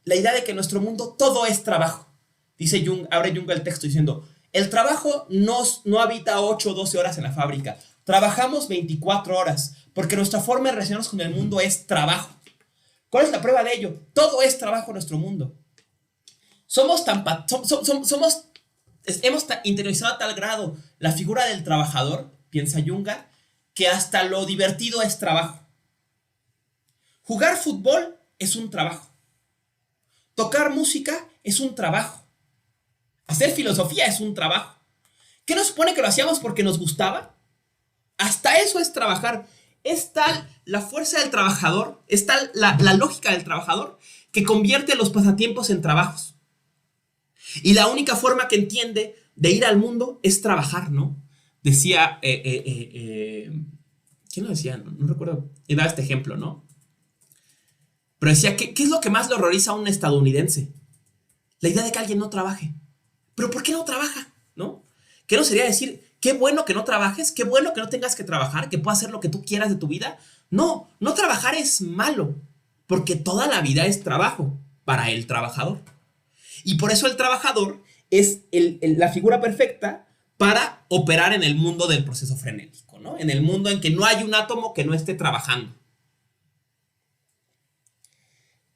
La idea de que en nuestro mundo todo es trabajo. Dice Jung, abre Jung el texto diciendo, el trabajo no habita 8 o 12 horas en la fábrica. Trabajamos 24 horas porque nuestra forma de relacionarnos con el mundo es trabajo. ¿Cuál es la prueba de ello? Todo es trabajo en nuestro mundo. Hemos interiorizado a tal grado la figura del trabajador, piensa Junga, que hasta lo divertido es trabajo. Jugar fútbol es un trabajo. Tocar música es un trabajo. Hacer filosofía es un trabajo. ¿Qué nos supone que lo hacíamos porque nos gustaba? Hasta eso es trabajar. Es tal la fuerza del trabajador, es tal la lógica del trabajador que convierte los pasatiempos en trabajos. Y la única forma que entiende de ir al mundo es trabajar, ¿no? Decía, ¿quién lo decía? No recuerdo, y daba este ejemplo, ¿no? Pero decía, ¿qué es lo que más le horroriza a un estadounidense? La idea de que alguien no trabaje. ¿Pero por qué no trabaja? ¿No? ¿Qué no sería decir, qué bueno que no trabajes, qué bueno que no tengas que trabajar, que puedas hacer lo que tú quieras de tu vida? No, no trabajar es malo, porque toda la vida es trabajo para el trabajador. Y por eso el trabajador es la figura perfecta para operar en el mundo del proceso frenético, ¿no? En el mundo en que no hay un átomo que no esté trabajando.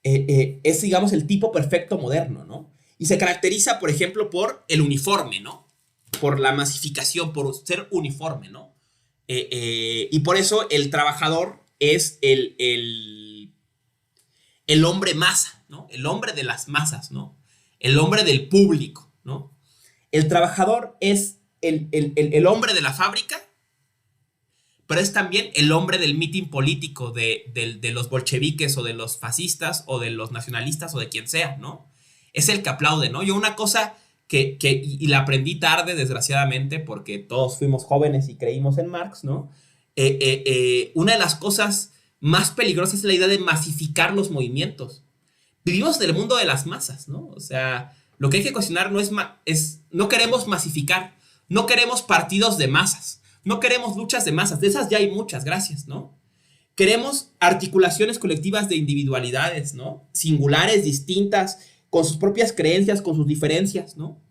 Es, digamos, el tipo perfecto moderno, ¿no? Y se caracteriza, por ejemplo, por el uniforme, ¿no? Por la masificación, por ser uniforme, ¿no? Y por eso el trabajador es el hombre masa, ¿no? El hombre de las masas, ¿no? El hombre del público, ¿no? El trabajador es el hombre de la fábrica, pero es también el hombre del mitin político de los bolcheviques o de los fascistas o de los nacionalistas o de quien sea, ¿no? Es el que aplaude, ¿no? Yo una cosa y la aprendí tarde, desgraciadamente, porque todos fuimos jóvenes y creímos en Marx, ¿no? Una de las cosas más peligrosas es la idea de masificar los movimientos. Vivimos en el mundo de las masas, ¿no? O sea, lo que hay que cuestionar no queremos masificar, no queremos partidos de masas, no queremos luchas de masas, de esas ya hay muchas, gracias, ¿no? Queremos articulaciones colectivas de individualidades, ¿no? Singulares, distintas, con sus propias creencias, con sus diferencias, ¿no?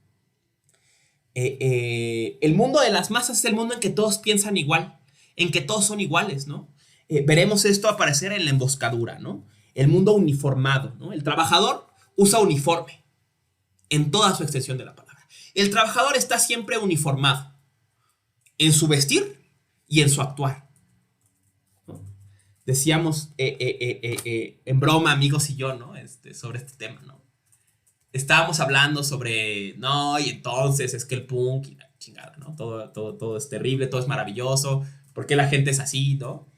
El mundo de las masas es el mundo en que todos piensan igual, en que todos son iguales, ¿no? Veremos esto aparecer en la emboscadura, ¿no? El mundo uniformado, ¿no? El trabajador usa uniforme en toda su extensión de la palabra. El trabajador está siempre uniformado en su vestir y en su actuar, ¿no? Decíamos en broma, amigos y yo, ¿no? Sobre este tema, ¿no? Estábamos hablando sobre, no, y entonces es que el punk y la chingada, ¿no? Todo es terrible, todo es maravilloso, ¿por qué la gente es así, no?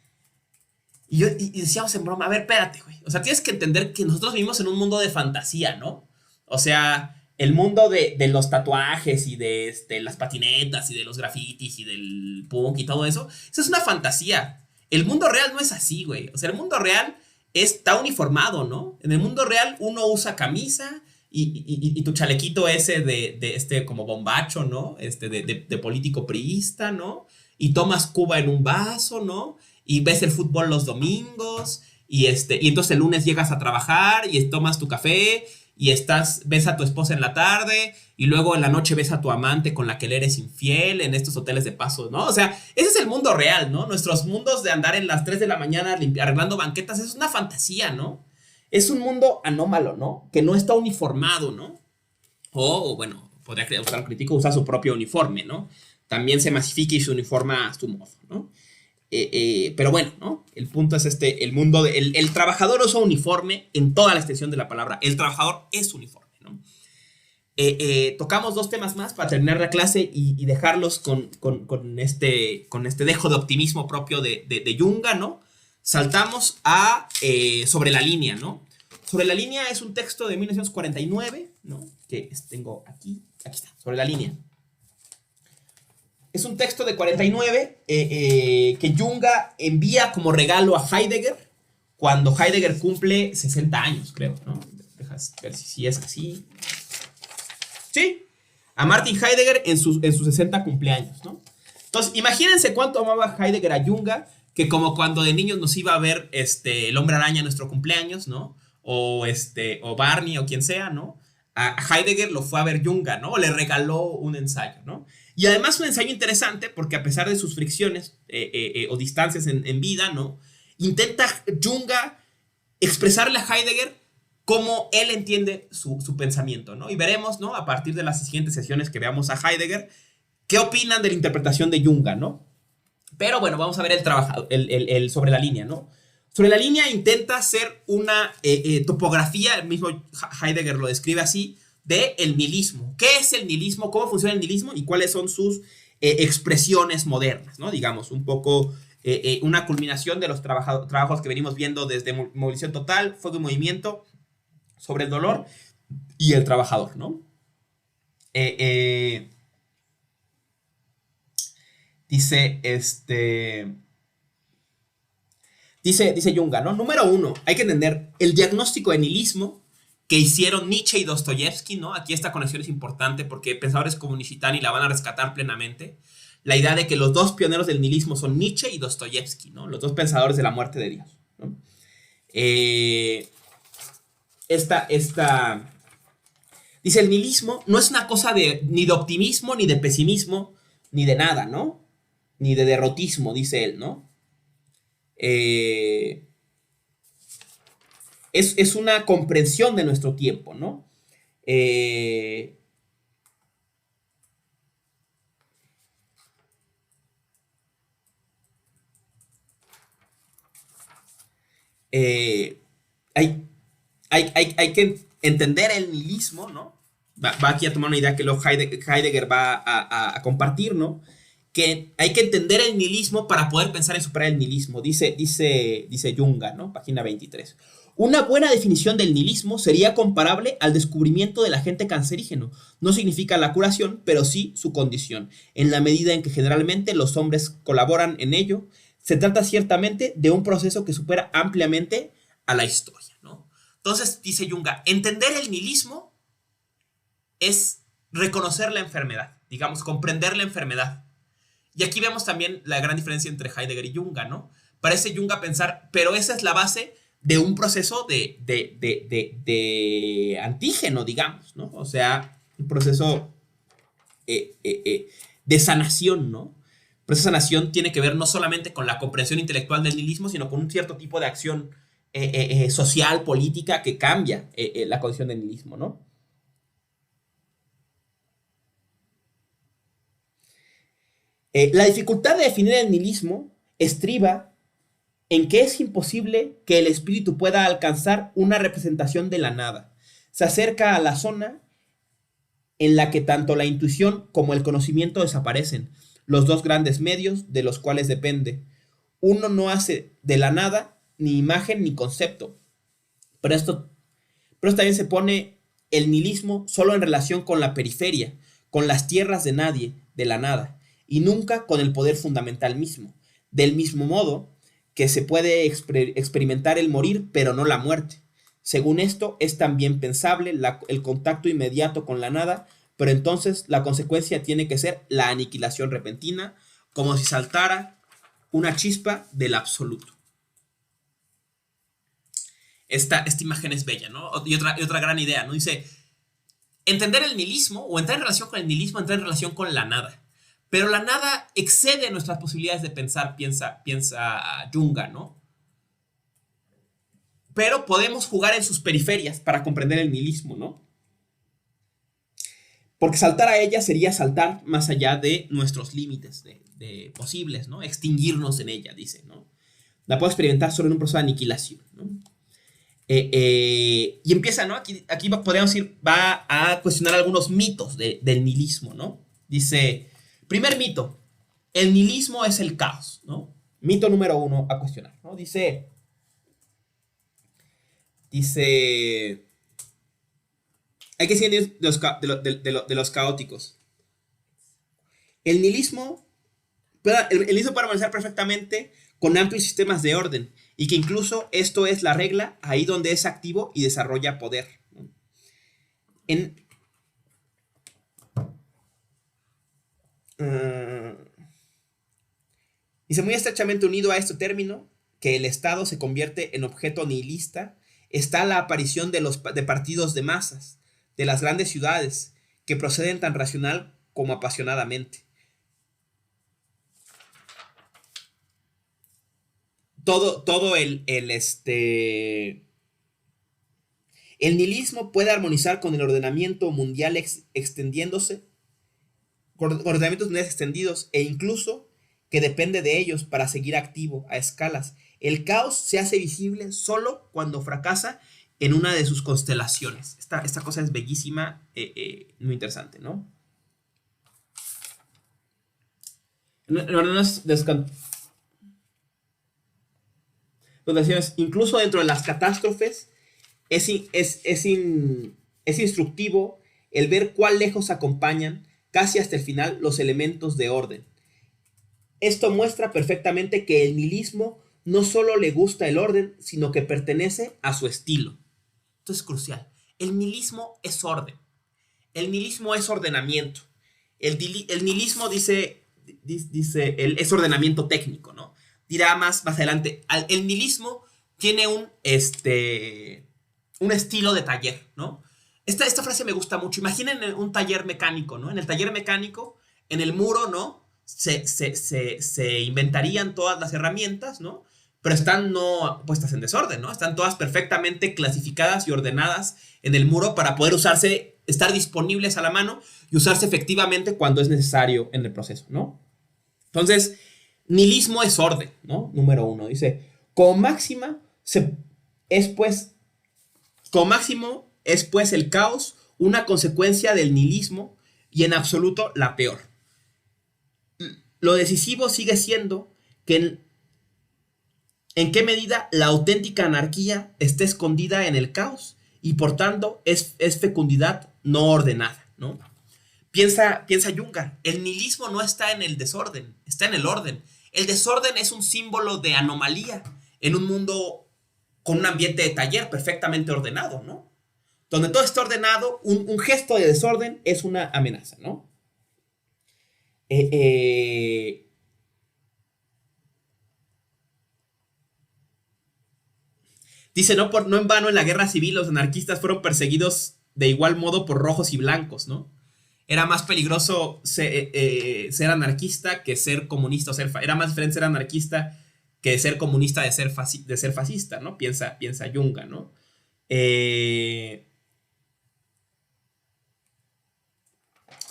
Y decíamos en broma, a ver, espérate, güey. O sea, tienes que entender que nosotros vivimos en un mundo de fantasía, ¿no? O sea, el mundo de los tatuajes y de las patinetas y de los grafitis y del punk y todo eso, eso es una fantasía. El mundo real no es así, güey. O sea, el mundo real está uniformado, ¿no? En el mundo real uno usa camisa y tu chalequito ese de como bombacho, ¿no? De político priista, ¿no? Y tomas Cuba en un vaso, ¿no? Y ves el fútbol los domingos, y entonces el lunes llegas a trabajar y tomas tu café y ves a tu esposa en la tarde y luego en la noche ves a tu amante con la que le eres infiel en estos hoteles de paso, ¿no? O sea, ese es el mundo real, ¿no? Nuestros mundos de andar en las 3 de la mañana arreglando banquetas es una fantasía, ¿no? Es un mundo anómalo, ¿no? Que no está uniformado, ¿no? O bueno, podría usar un crítico, usa su propio uniforme, ¿no? También se masifica y se uniforma a su modo, ¿no? Pero bueno, ¿no? El punto es el mundo el trabajador usa uniforme en toda la extensión de la palabra. El trabajador es uniforme, ¿no? Tocamos 2 temas más para terminar la clase y dejarlos con este dejo de optimismo propio de Yunga, ¿no? Saltamos a Sobre la línea, ¿no? Sobre la línea es un texto de 1949, ¿no? Que tengo aquí está, Sobre la línea. Es un texto de 49 que Junga envía como regalo a Heidegger cuando Heidegger cumple 60 años, creo, ¿no? Dejas ver si es así. Sí, a Martin Heidegger en sus 60 cumpleaños, ¿no? Entonces, imagínense cuánto amaba Heidegger a Junga, que como cuando de niños nos iba a ver el Hombre Araña en nuestro cumpleaños, ¿no? O Barney o quien sea, ¿no? A Heidegger lo fue a ver Junga, ¿no? O le regaló un ensayo, ¿no? Y además un ensayo interesante porque a pesar de sus fricciones o distancias en vida, ¿no? Intenta Junga expresarle a Heidegger cómo él entiende su pensamiento, ¿no? Y veremos, ¿no? A partir de las siguientes sesiones que veamos a Heidegger, qué opinan de la interpretación de Junga, ¿no? Pero bueno, vamos a ver el sobre la línea, ¿no? Sobre la línea intenta hacer una topografía, el mismo Heidegger lo describe así, de el nihilismo. ¿Qué es el nihilismo? ¿Cómo funciona el nihilismo? ¿Y cuáles son sus expresiones modernas? ¿No? Digamos, un poco una culminación de los trabajos que venimos viendo desde Movilización Total, Fuego y Movimiento, sobre el dolor y el trabajador, ¿no? Dice Junga, ¿no? Número 1, hay que entender el diagnóstico de nihilismo que hicieron Nietzsche y Dostoyevsky, ¿no? Aquí esta conexión es importante porque pensadores como Nishitani la van a rescatar plenamente. La idea de que los 2 pioneros del nihilismo son Nietzsche y Dostoyevsky, ¿no? Los 2 pensadores de la muerte de Dios, ¿no? Dice, el nihilismo no es una cosa ni de optimismo, ni de pesimismo, ni de nada, ¿no? Ni de derrotismo, dice él, ¿no? Es una comprensión de nuestro tiempo, ¿no? Hay que entender el nihilismo, ¿no? Va aquí a tomar una idea que luego Heidegger va a compartir, ¿no? Que hay que entender el nihilismo para poder pensar en superar el nihilismo, dice Junga, ¿no? Página 23. Una buena definición del nihilismo sería comparable al descubrimiento del agente cancerígeno. No significa la curación, pero sí su condición. En la medida en que generalmente los hombres colaboran en ello, se trata ciertamente de un proceso que supera ampliamente a la historia, ¿no? Entonces, dice Junga, entender el nihilismo es reconocer la enfermedad, digamos, comprender la enfermedad. Y aquí vemos también la gran diferencia entre Heidegger y Junga, ¿no? Parece Junga pensar, pero esa es la base de un proceso de antígeno, digamos, ¿no? O sea, un proceso de sanación, ¿no? Pero esa sanación tiene que ver no solamente con la comprensión intelectual del nihilismo, sino con un cierto tipo de acción social, política, que cambia la condición del nihilismo, ¿no? La dificultad de definir el nihilismo estriba en que es imposible que el espíritu pueda alcanzar una representación de la nada. Se acerca a la zona en la que tanto la intuición como el conocimiento desaparecen, los dos grandes medios de los cuales depende. Uno no hace de la nada ni imagen ni concepto, pero esto también se pone el nihilismo solo en relación con la periferia, con las tierras de nadie, de la nada, y nunca con el poder fundamental mismo. Del mismo modo que se puede experimentar el morir, pero no la muerte. Según esto, es también pensable el contacto inmediato con la nada, pero entonces la consecuencia tiene que ser la aniquilación repentina, como si saltara una chispa del absoluto. Esta imagen es bella, ¿no? Y otra gran idea, ¿no? Dice, entender el nihilismo, o entrar en relación con el nihilismo, entrar en relación con la nada. Pero la nada excede nuestras posibilidades de pensar, piensa Junga, ¿no? Pero podemos jugar en sus periferias para comprender el nihilismo, ¿no? Porque saltar a ella sería saltar más allá de nuestros límites de posibles, ¿no? Extinguirnos en ella, dice, ¿no? La puedo experimentar solo en un proceso de aniquilación, ¿no? Y empieza, ¿no? Aquí podríamos ir, va a cuestionar algunos mitos del nihilismo, ¿no? Dice, primer mito, el nihilismo es el caos, ¿no? Mito número 1 a cuestionar, ¿no? Dice, hay que decir de los caóticos. El nihilismo puede armonizar perfectamente con amplios sistemas de orden, y que incluso esto es la regla ahí donde es activo y desarrolla poder, ¿no? Dice, muy estrechamente unido a este término, que el Estado se convierte en objeto nihilista, está la aparición de partidos de masas, de las grandes ciudades, que proceden tan racional como apasionadamente. Todo el nihilismo puede armonizar con el ordenamiento mundial extendiéndose, con ordenamientos mundiales extendidos, e incluso que depende de ellos para seguir activo a escalas. El caos se hace visible solo cuando fracasa en una de sus constelaciones. Esta cosa es bellísima, muy interesante, ¿no? Incluso dentro de las catástrofes es instructivo el ver cuán lejos acompañan casi hasta el final los elementos de orden. Esto muestra perfectamente que el nihilismo no solo le gusta el orden, sino que pertenece a su estilo. Esto es crucial. El nihilismo es orden. El nihilismo es ordenamiento. El nihilismo dice es ordenamiento técnico, ¿no? Dirá más adelante, el nihilismo tiene un estilo de taller, ¿no? Esta frase me gusta mucho. Imaginen un taller mecánico, ¿no? En el taller mecánico, en el muro, ¿no? Se inventarían todas las herramientas, ¿no? Pero están no puestas en desorden, ¿no? Están todas perfectamente clasificadas y ordenadas en el muro para poder usarse, estar disponibles a la mano y usarse efectivamente cuando es necesario en el proceso, ¿no? Entonces, nihilismo es orden, ¿no? Número 1. Dice, como máximo es pues el caos una consecuencia del nihilismo y en absoluto la peor. Lo decisivo sigue siendo que ¿En qué medida la auténtica anarquía está escondida en el caos y por tanto es fecundidad no ordenada, ¿no? Piensa Juncker, el nihilismo no está en el desorden, está en el orden. El desorden es un símbolo de anomalía en un mundo con un ambiente de taller perfectamente ordenado, ¿no? Donde todo está ordenado, un gesto de desorden es una amenaza, ¿no? Eh, eh, Dice, no en vano en la guerra civil los anarquistas fueron perseguidos de igual modo por rojos y blancos, ¿no? Era más peligroso ser anarquista que ser comunista. Era más diferente ser anarquista que ser comunista de ser fascista, ¿no? Piensa Junga, ¿no?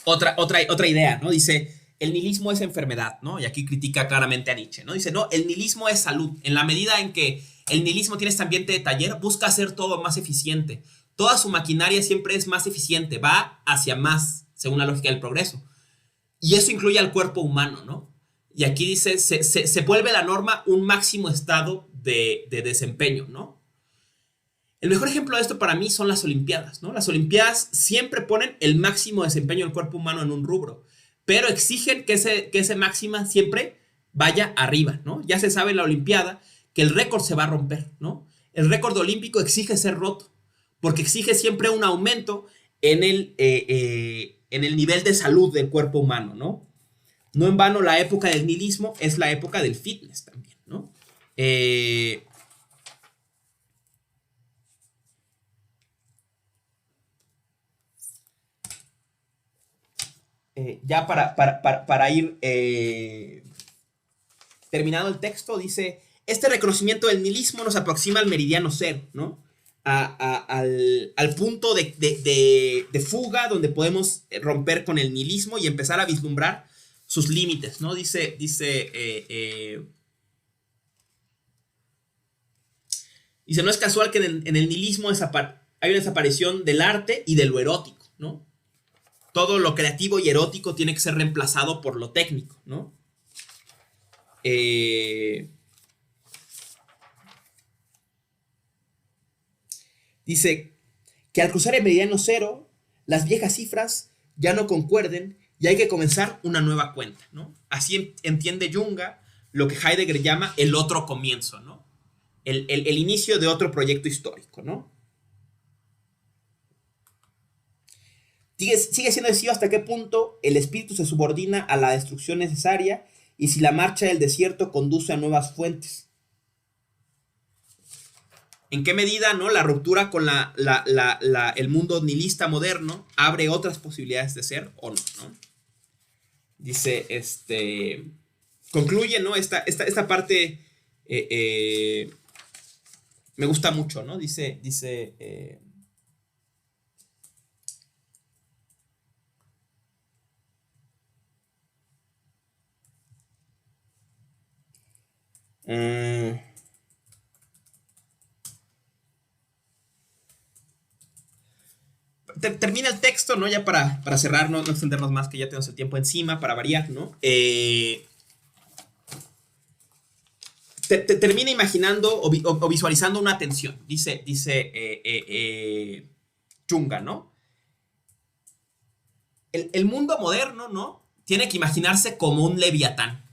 Otra idea, ¿no? Dice, el nihilismo es enfermedad, ¿no? Y aquí critica claramente a Nietzsche, ¿no? Dice, no, el nihilismo es salud. En la medida en que el nihilismo tiene este ambiente de taller, busca hacer todo más eficiente. Toda su maquinaria siempre es más eficiente, va hacia más, según la lógica del progreso. Y eso incluye al cuerpo humano, ¿no? Y aquí dice, se vuelve la norma un máximo estado de desempeño, ¿no? El mejor ejemplo de esto para mí son las Olimpiadas, ¿no? Las Olimpiadas siempre ponen el máximo desempeño del cuerpo humano en un rubro, pero exigen que ese máxima siempre vaya arriba, ¿no? Ya se sabe en la Olimpiada que el récord se va a romper, ¿no? El récord olímpico exige ser roto, porque exige siempre un aumento en el nivel de salud del cuerpo humano, ¿no? No en vano la época del nihilismo es la época del fitness también, ¿no? Ya para ir terminado el texto, dice, este reconocimiento del nihilismo nos aproxima al meridiano cero, ¿no? Al punto de fuga donde podemos romper con el nihilismo y empezar a vislumbrar sus límites, ¿no? Dice no es casual que en el nihilismo hay una desaparición del arte y de lo erótico, ¿no? Todo lo creativo y erótico tiene que ser reemplazado por lo técnico, ¿no? Dice que al cruzar el meridiano cero, las viejas cifras ya no concuerden y hay que comenzar una nueva cuenta, ¿no? Así entiende Junga lo que Heidegger llama el otro comienzo, ¿no? El inicio de otro proyecto histórico, ¿no? Sigue siendo decisivo hasta qué punto el espíritu se subordina a la destrucción necesaria y si la marcha del desierto conduce a nuevas fuentes. ¿En qué medida, no, la ruptura con el mundo nihilista moderno abre otras posibilidades de ser o no, ¿no? Dice, concluye, ¿no? Esta parte me gusta mucho, ¿no? Dice termina el texto, ¿no? Ya para cerrar, no extendernos más, que ya tenemos el tiempo encima, para variar, ¿no? Termina imaginando o visualizando una tensión. Dice Junga, ¿no? El mundo moderno, ¿no? Tiene que imaginarse como un leviatán.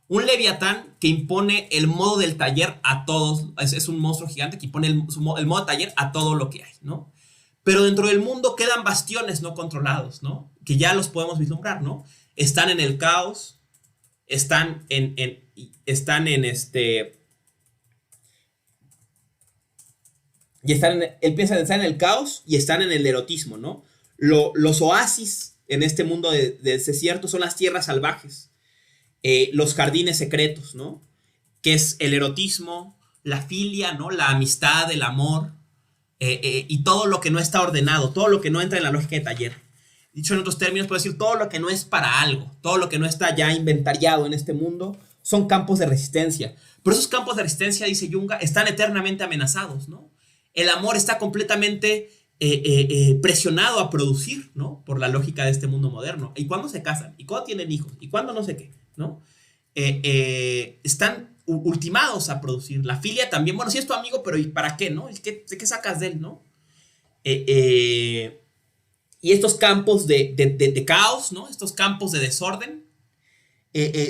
Un leviatán que impone el modo del taller a todos. Es un monstruo gigante que impone el modo taller a todo lo que hay, ¿no? Pero dentro del mundo quedan bastiones no controlados, ¿no? Que ya los podemos vislumbrar, ¿no? Están en el caos, están en y él piensa estar en el caos y están en el erotismo, ¿no? Los oasis en este mundo de desierto son las tierras salvajes, los jardines secretos, ¿no? Que es el erotismo, la filia, ¿no? La amistad, el amor, y todo lo que no está ordenado, todo lo que no entra en la lógica de taller. Dicho en otros términos, puedo decir todo lo que no es para algo, todo lo que no está ya inventariado en este mundo, son campos de resistencia. Pero esos campos de resistencia, dice Junga, están eternamente amenazados, ¿no? El amor está completamente presionado a producir, ¿no? Por la lógica de este mundo moderno. ¿Y cuándo se casan? ¿Y cuándo tienen hijos? ¿Y cuándo no sé qué? ¿No? Están ultimados a producir. La filia también, bueno, sí es tu amigo, pero ¿y para qué, no? ¿De qué sacas de él, no? Y estos campos de caos, ¿no? Estos campos de desorden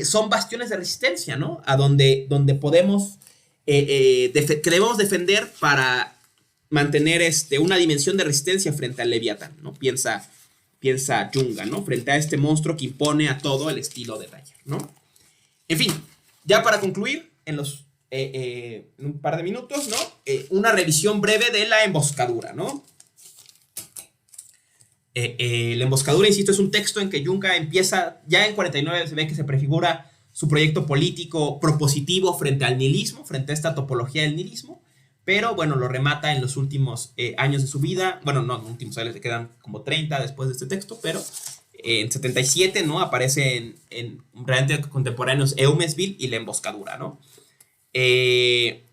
son bastiones de resistencia, ¿no? A donde podemos, que debemos defender para mantener una dimensión de resistencia frente al Leviatán, ¿no? Piensa Junga, ¿no? Frente a este monstruo que impone a todo el estilo de Dyer, ¿no? En fin, ya para concluir, en un par de minutos, ¿no? Una revisión breve de la emboscadura, ¿no? La emboscadura, insisto, es un texto en que Junga empieza, ya en 49 se ve que se prefigura su proyecto político propositivo frente al nihilismo, frente a esta topología del nihilismo, pero bueno, lo remata en los últimos años de su vida. Bueno, no, en los últimos años, le quedan como 30 después de este texto, pero en 77, ¿no? Aparece en realmente contemporáneos Eumesville y la emboscadura, ¿no? ¿Qué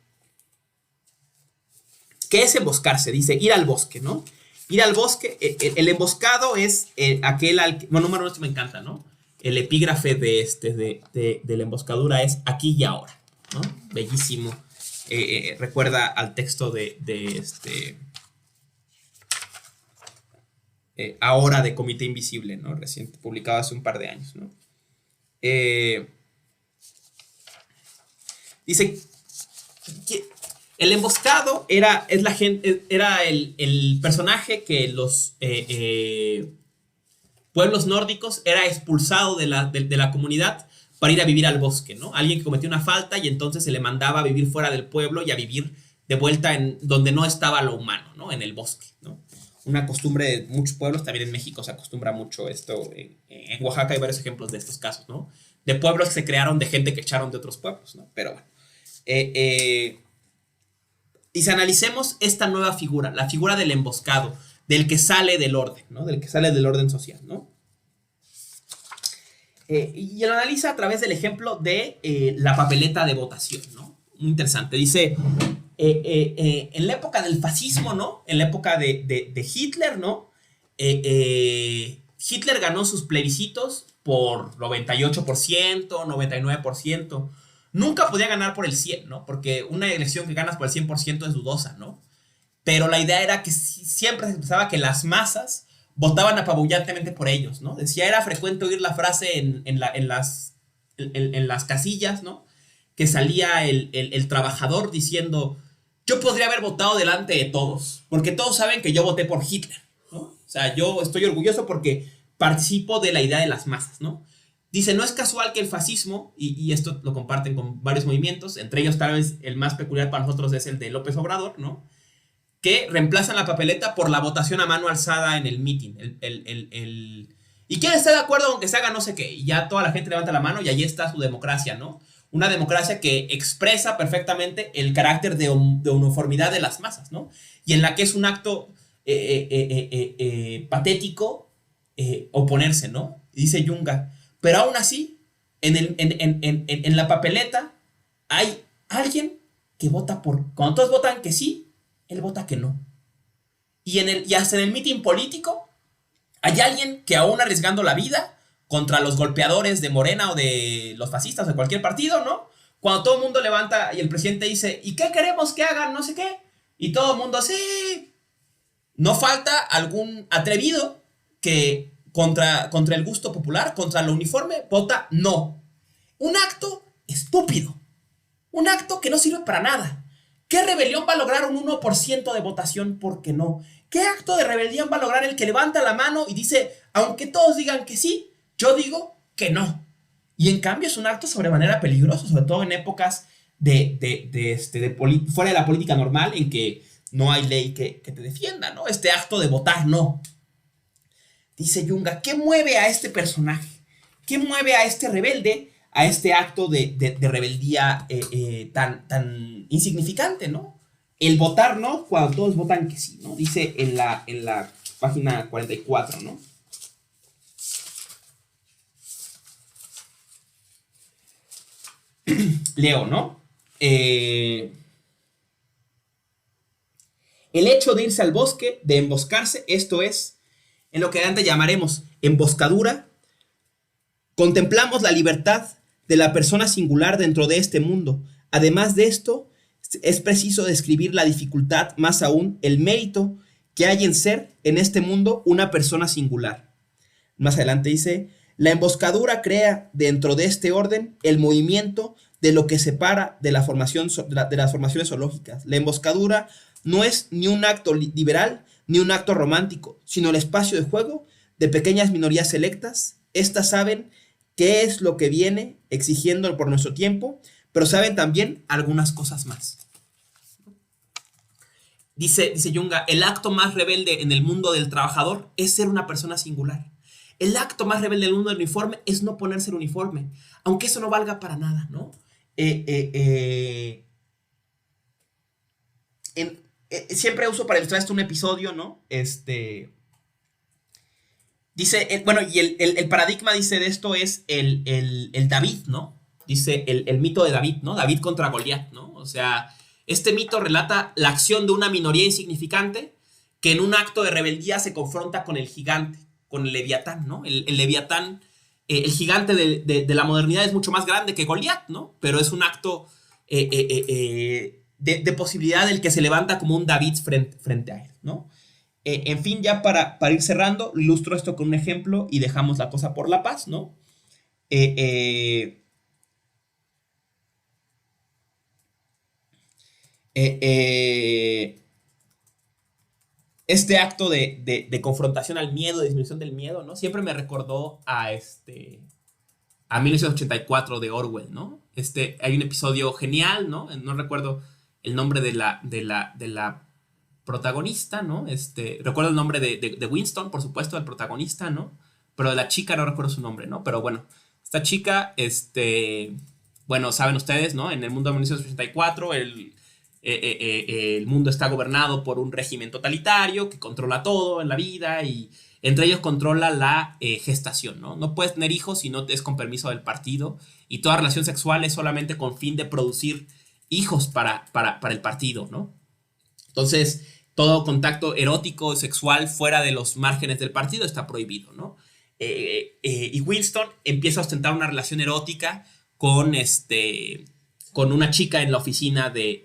es emboscarse? Dice, ir al bosque, ¿no? Ir al bosque, el emboscado es aquel bueno, número esto me encanta, ¿no? El epígrafe de la emboscadura es aquí y ahora, ¿no? Bellísimo. Recuerda al texto de ahora de Comité Invisible, ¿no? Reciente, publicado hace un par de años, ¿no? Dice que el emboscado era el personaje que los pueblos nórdicos era expulsado de la comunidad para ir a vivir al bosque, ¿no? Alguien que cometió una falta y entonces se le mandaba a vivir fuera del pueblo y a vivir de vuelta en donde no estaba lo humano, ¿no? En el bosque, ¿no? Una costumbre de muchos pueblos, también en México se acostumbra mucho esto. En Oaxaca hay varios ejemplos de estos casos, ¿no? De pueblos que se crearon de gente que echaron de otros pueblos, ¿no? Pero bueno. Y si analicemos esta nueva figura, la figura del emboscado, del que sale del orden, ¿no? Del que sale del orden social, ¿no? Y lo analiza a través del ejemplo de la papeleta de votación, ¿no? Muy interesante. Dice, en la época del fascismo, ¿no? En la época de Hitler, ¿no? Hitler ganó sus plebiscitos por 98%, 99%. Nunca podía ganar por el 100%, ¿no? Porque una elección que ganas por el 100% es dudosa, ¿no? Pero la idea era que siempre se pensaba que las masas votaban apabullantemente por ellos, ¿no? Decía, era frecuente oír la frase en las casillas, ¿no? Que salía el trabajador diciendo, yo podría haber votado delante de todos, porque todos saben que yo voté por Hitler, ¿no? O sea, yo estoy orgulloso porque participo de la idea de las masas, ¿no? Dice, no es casual que el fascismo, y esto lo comparten con varios movimientos, entre ellos tal vez el más peculiar para nosotros es el de López Obrador, ¿no? Que reemplazan la papeleta por la votación a mano alzada en el meeting. ¿Y quién está de acuerdo con que se haga no sé qué? Y ya toda la gente levanta la mano y ahí está su democracia, ¿no? Una democracia que expresa perfectamente el carácter de uniformidad de las masas, ¿no? Y en la que es un acto patético oponerse, ¿no? Dice Junga, pero aún así, en la papeleta hay alguien que vota por... Cuando todos votan que sí, él vota que no. Y hasta en el mitin político hay alguien que aún arriesgando la vida contra los golpeadores de Morena o de los fascistas o de cualquier partido, ¿no? Cuando todo el mundo levanta y el presidente dice, ¿y qué queremos que hagan? No sé qué. Y todo el mundo, sí. No falta algún atrevido que contra el gusto popular, contra lo uniforme, vota no. Un acto estúpido. Un acto que no sirve para nada. ¿Qué rebelión va a lograr un 1% de votación porque no? ¿Qué acto de rebelión va a lograr el que levanta la mano y dice, aunque todos digan que sí, yo digo que no? Y en cambio es un acto sobremanera peligroso, sobre todo en épocas fuera de la política normal, en que no hay ley que te defienda, ¿no? Este acto de votar no. Dice Junga, ¿qué mueve a este personaje? ¿Qué mueve a este rebelde a este acto de rebeldía tan insignificante, ¿no? El votar no cuando todos votan que sí, ¿no? Dice en la página 44, ¿no? Leo, ¿no? El hecho de irse al bosque, de emboscarse, esto es, en lo que antes llamaremos emboscadura, contemplamos la libertad de la persona singular dentro de este mundo, Además de esto, es preciso describir la dificultad, más aún el mérito que hay en ser en este mundo una persona singular. Más adelante dice, la emboscadura crea dentro de este orden el movimiento de lo que separa de la formación, de las formaciones zoológicas. La emboscadura no es ni un acto liberal ni un acto romántico, sino el espacio de juego de pequeñas minorías selectas. Estas saben qué es lo que viene exigiendo por nuestro tiempo, pero saben también algunas cosas más. Dice Junga, el acto más rebelde en el mundo del trabajador es ser una persona singular. El acto más rebelde del mundo del uniforme es no ponerse el uniforme, aunque eso no valga para nada, ¿no? Siempre uso para ilustrar esto un episodio, ¿no? Dice, bueno, y el paradigma, dice, de esto es el David, ¿no? Dice el mito de David, ¿no? David contra Goliat, ¿no? O sea, este mito relata la acción de una minoría insignificante que en un acto de rebeldía se confronta con el gigante, con el Leviatán, ¿no? El Leviatán, el gigante de la modernidad es mucho más grande que Goliat, ¿no? Pero es un acto de posibilidad del que se levanta como un David frente a él, ¿no? En fin, ya para ir cerrando, ilustro esto con un ejemplo y dejamos la cosa por la paz, ¿no? Este acto de confrontación al miedo, de disminución del miedo, ¿no? Siempre me recordó a 1984 de Orwell, ¿no? Hay un episodio genial, ¿no? No recuerdo el nombre de la protagonista, ¿no? Recuerdo el nombre de Winston, por supuesto, del protagonista, ¿no? Pero de la chica no recuerdo su nombre, ¿no? Pero bueno, esta chica, bueno, saben ustedes, ¿no? En el mundo de 1984, el mundo está gobernado por un régimen totalitario que controla todo en la vida y entre ellos controla la gestación, ¿no? No puedes tener hijos si no es con permiso del partido y toda relación sexual es solamente con fin de producir hijos para el partido, ¿no? Entonces, todo contacto erótico, sexual, fuera de los márgenes del partido está prohibido, ¿no? Y Winston empieza a ostentar una relación erótica con una chica en la oficina de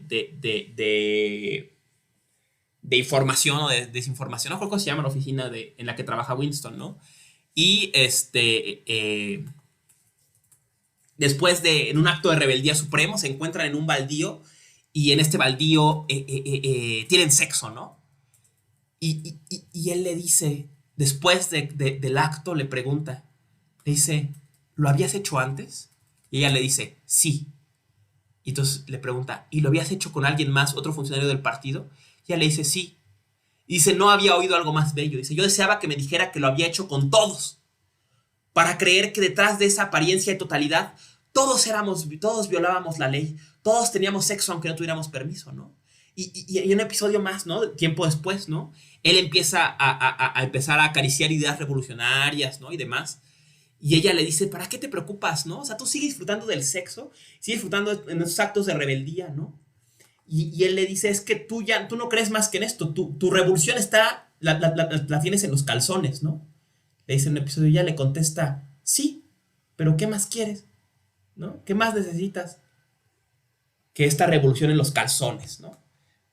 información o de desinformación, no creo que se llama la oficina en la que trabaja Winston, ¿no? Y después en un acto de rebeldía supremo, se encuentran en un baldío y en este baldío tienen sexo, ¿no? Y él le dice, después del acto, le pregunta, le dice, ¿lo habías hecho antes? Y ella le dice, sí. Y entonces le pregunta, ¿y lo habías hecho con alguien más, otro funcionario del partido? Y ella le dice, sí. Y dice, no había oído algo más bello. Dice, yo deseaba que me dijera que lo había hecho con todos, para creer que detrás de esa apariencia de totalidad, todos violábamos la ley, todos teníamos sexo aunque no tuviéramos permiso, ¿no? Y un episodio más, ¿no? Tiempo después, ¿no? Él empieza a empezar a acariciar ideas revolucionarias, ¿no? Y demás. Y ella le dice, ¿para qué te preocupas, no? O sea, tú sigues disfrutando del sexo, sigues disfrutando en esos actos de rebeldía, ¿no? Y él le dice, es que tú no crees más que en esto, tu revolución la tienes en los calzones, ¿no? Le dice en un episodio, y ella le contesta, sí, pero ¿qué más quieres? ¿No? ¿Qué más necesitas? Que esta revolución en los calzones, ¿no?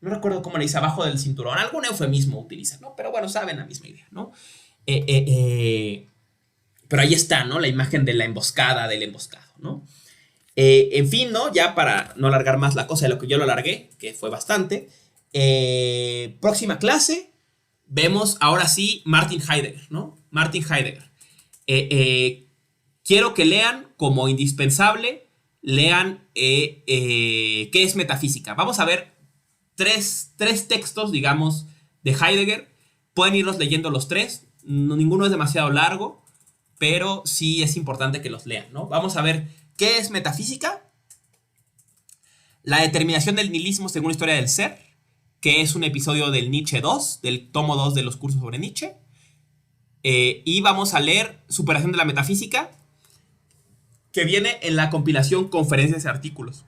No recuerdo cómo le dice, abajo del cinturón, algún eufemismo utiliza, ¿no? Pero bueno, saben la misma idea, ¿no? Pero ahí está, ¿no? La imagen de la emboscada, del emboscado, ¿no? En fin, ¿no? Ya para no alargar más la cosa de lo que yo lo alargué, que fue bastante. Próxima clase, vemos ahora sí Martin Heidegger, ¿no? Martin Heidegger. Quiero que lean como indispensable, lean qué es metafísica. Vamos a ver tres textos, digamos, de Heidegger. Pueden irlos leyendo los tres. Ninguno es demasiado largo, pero sí es importante que los lean, ¿no? Vamos a ver qué es metafísica, la determinación del nihilismo según la historia del ser, que es un episodio del Nietzsche 2, del tomo 2 de los cursos sobre Nietzsche, y vamos a leer Superación de la metafísica, que viene en la compilación Conferencias y Artículos.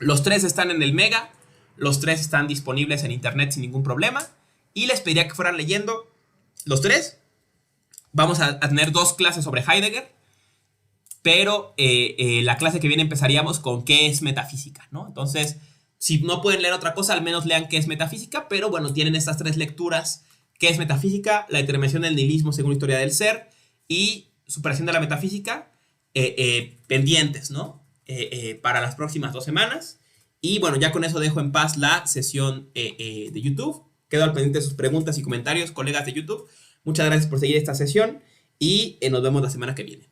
Los tres están en el Mega, los tres están disponibles en internet sin ningún problema, y les pediría que fueran leyendo los tres. Vamos a tener 2 clases sobre Heidegger. pero la clase que viene empezaríamos con qué es metafísica, ¿no? Entonces, si no pueden leer otra cosa, al menos lean qué es metafísica, pero bueno, tienen estas 3 lecturas: qué es metafísica, la determinación del nihilismo según la historia del ser y superación de la metafísica, pendientes, ¿no? Para las próximas 2 semanas. Y bueno, ya con eso dejo en paz la sesión de YouTube. Quedo al pendiente de sus preguntas y comentarios, colegas de YouTube. Muchas gracias por seguir esta sesión y nos vemos la semana que viene.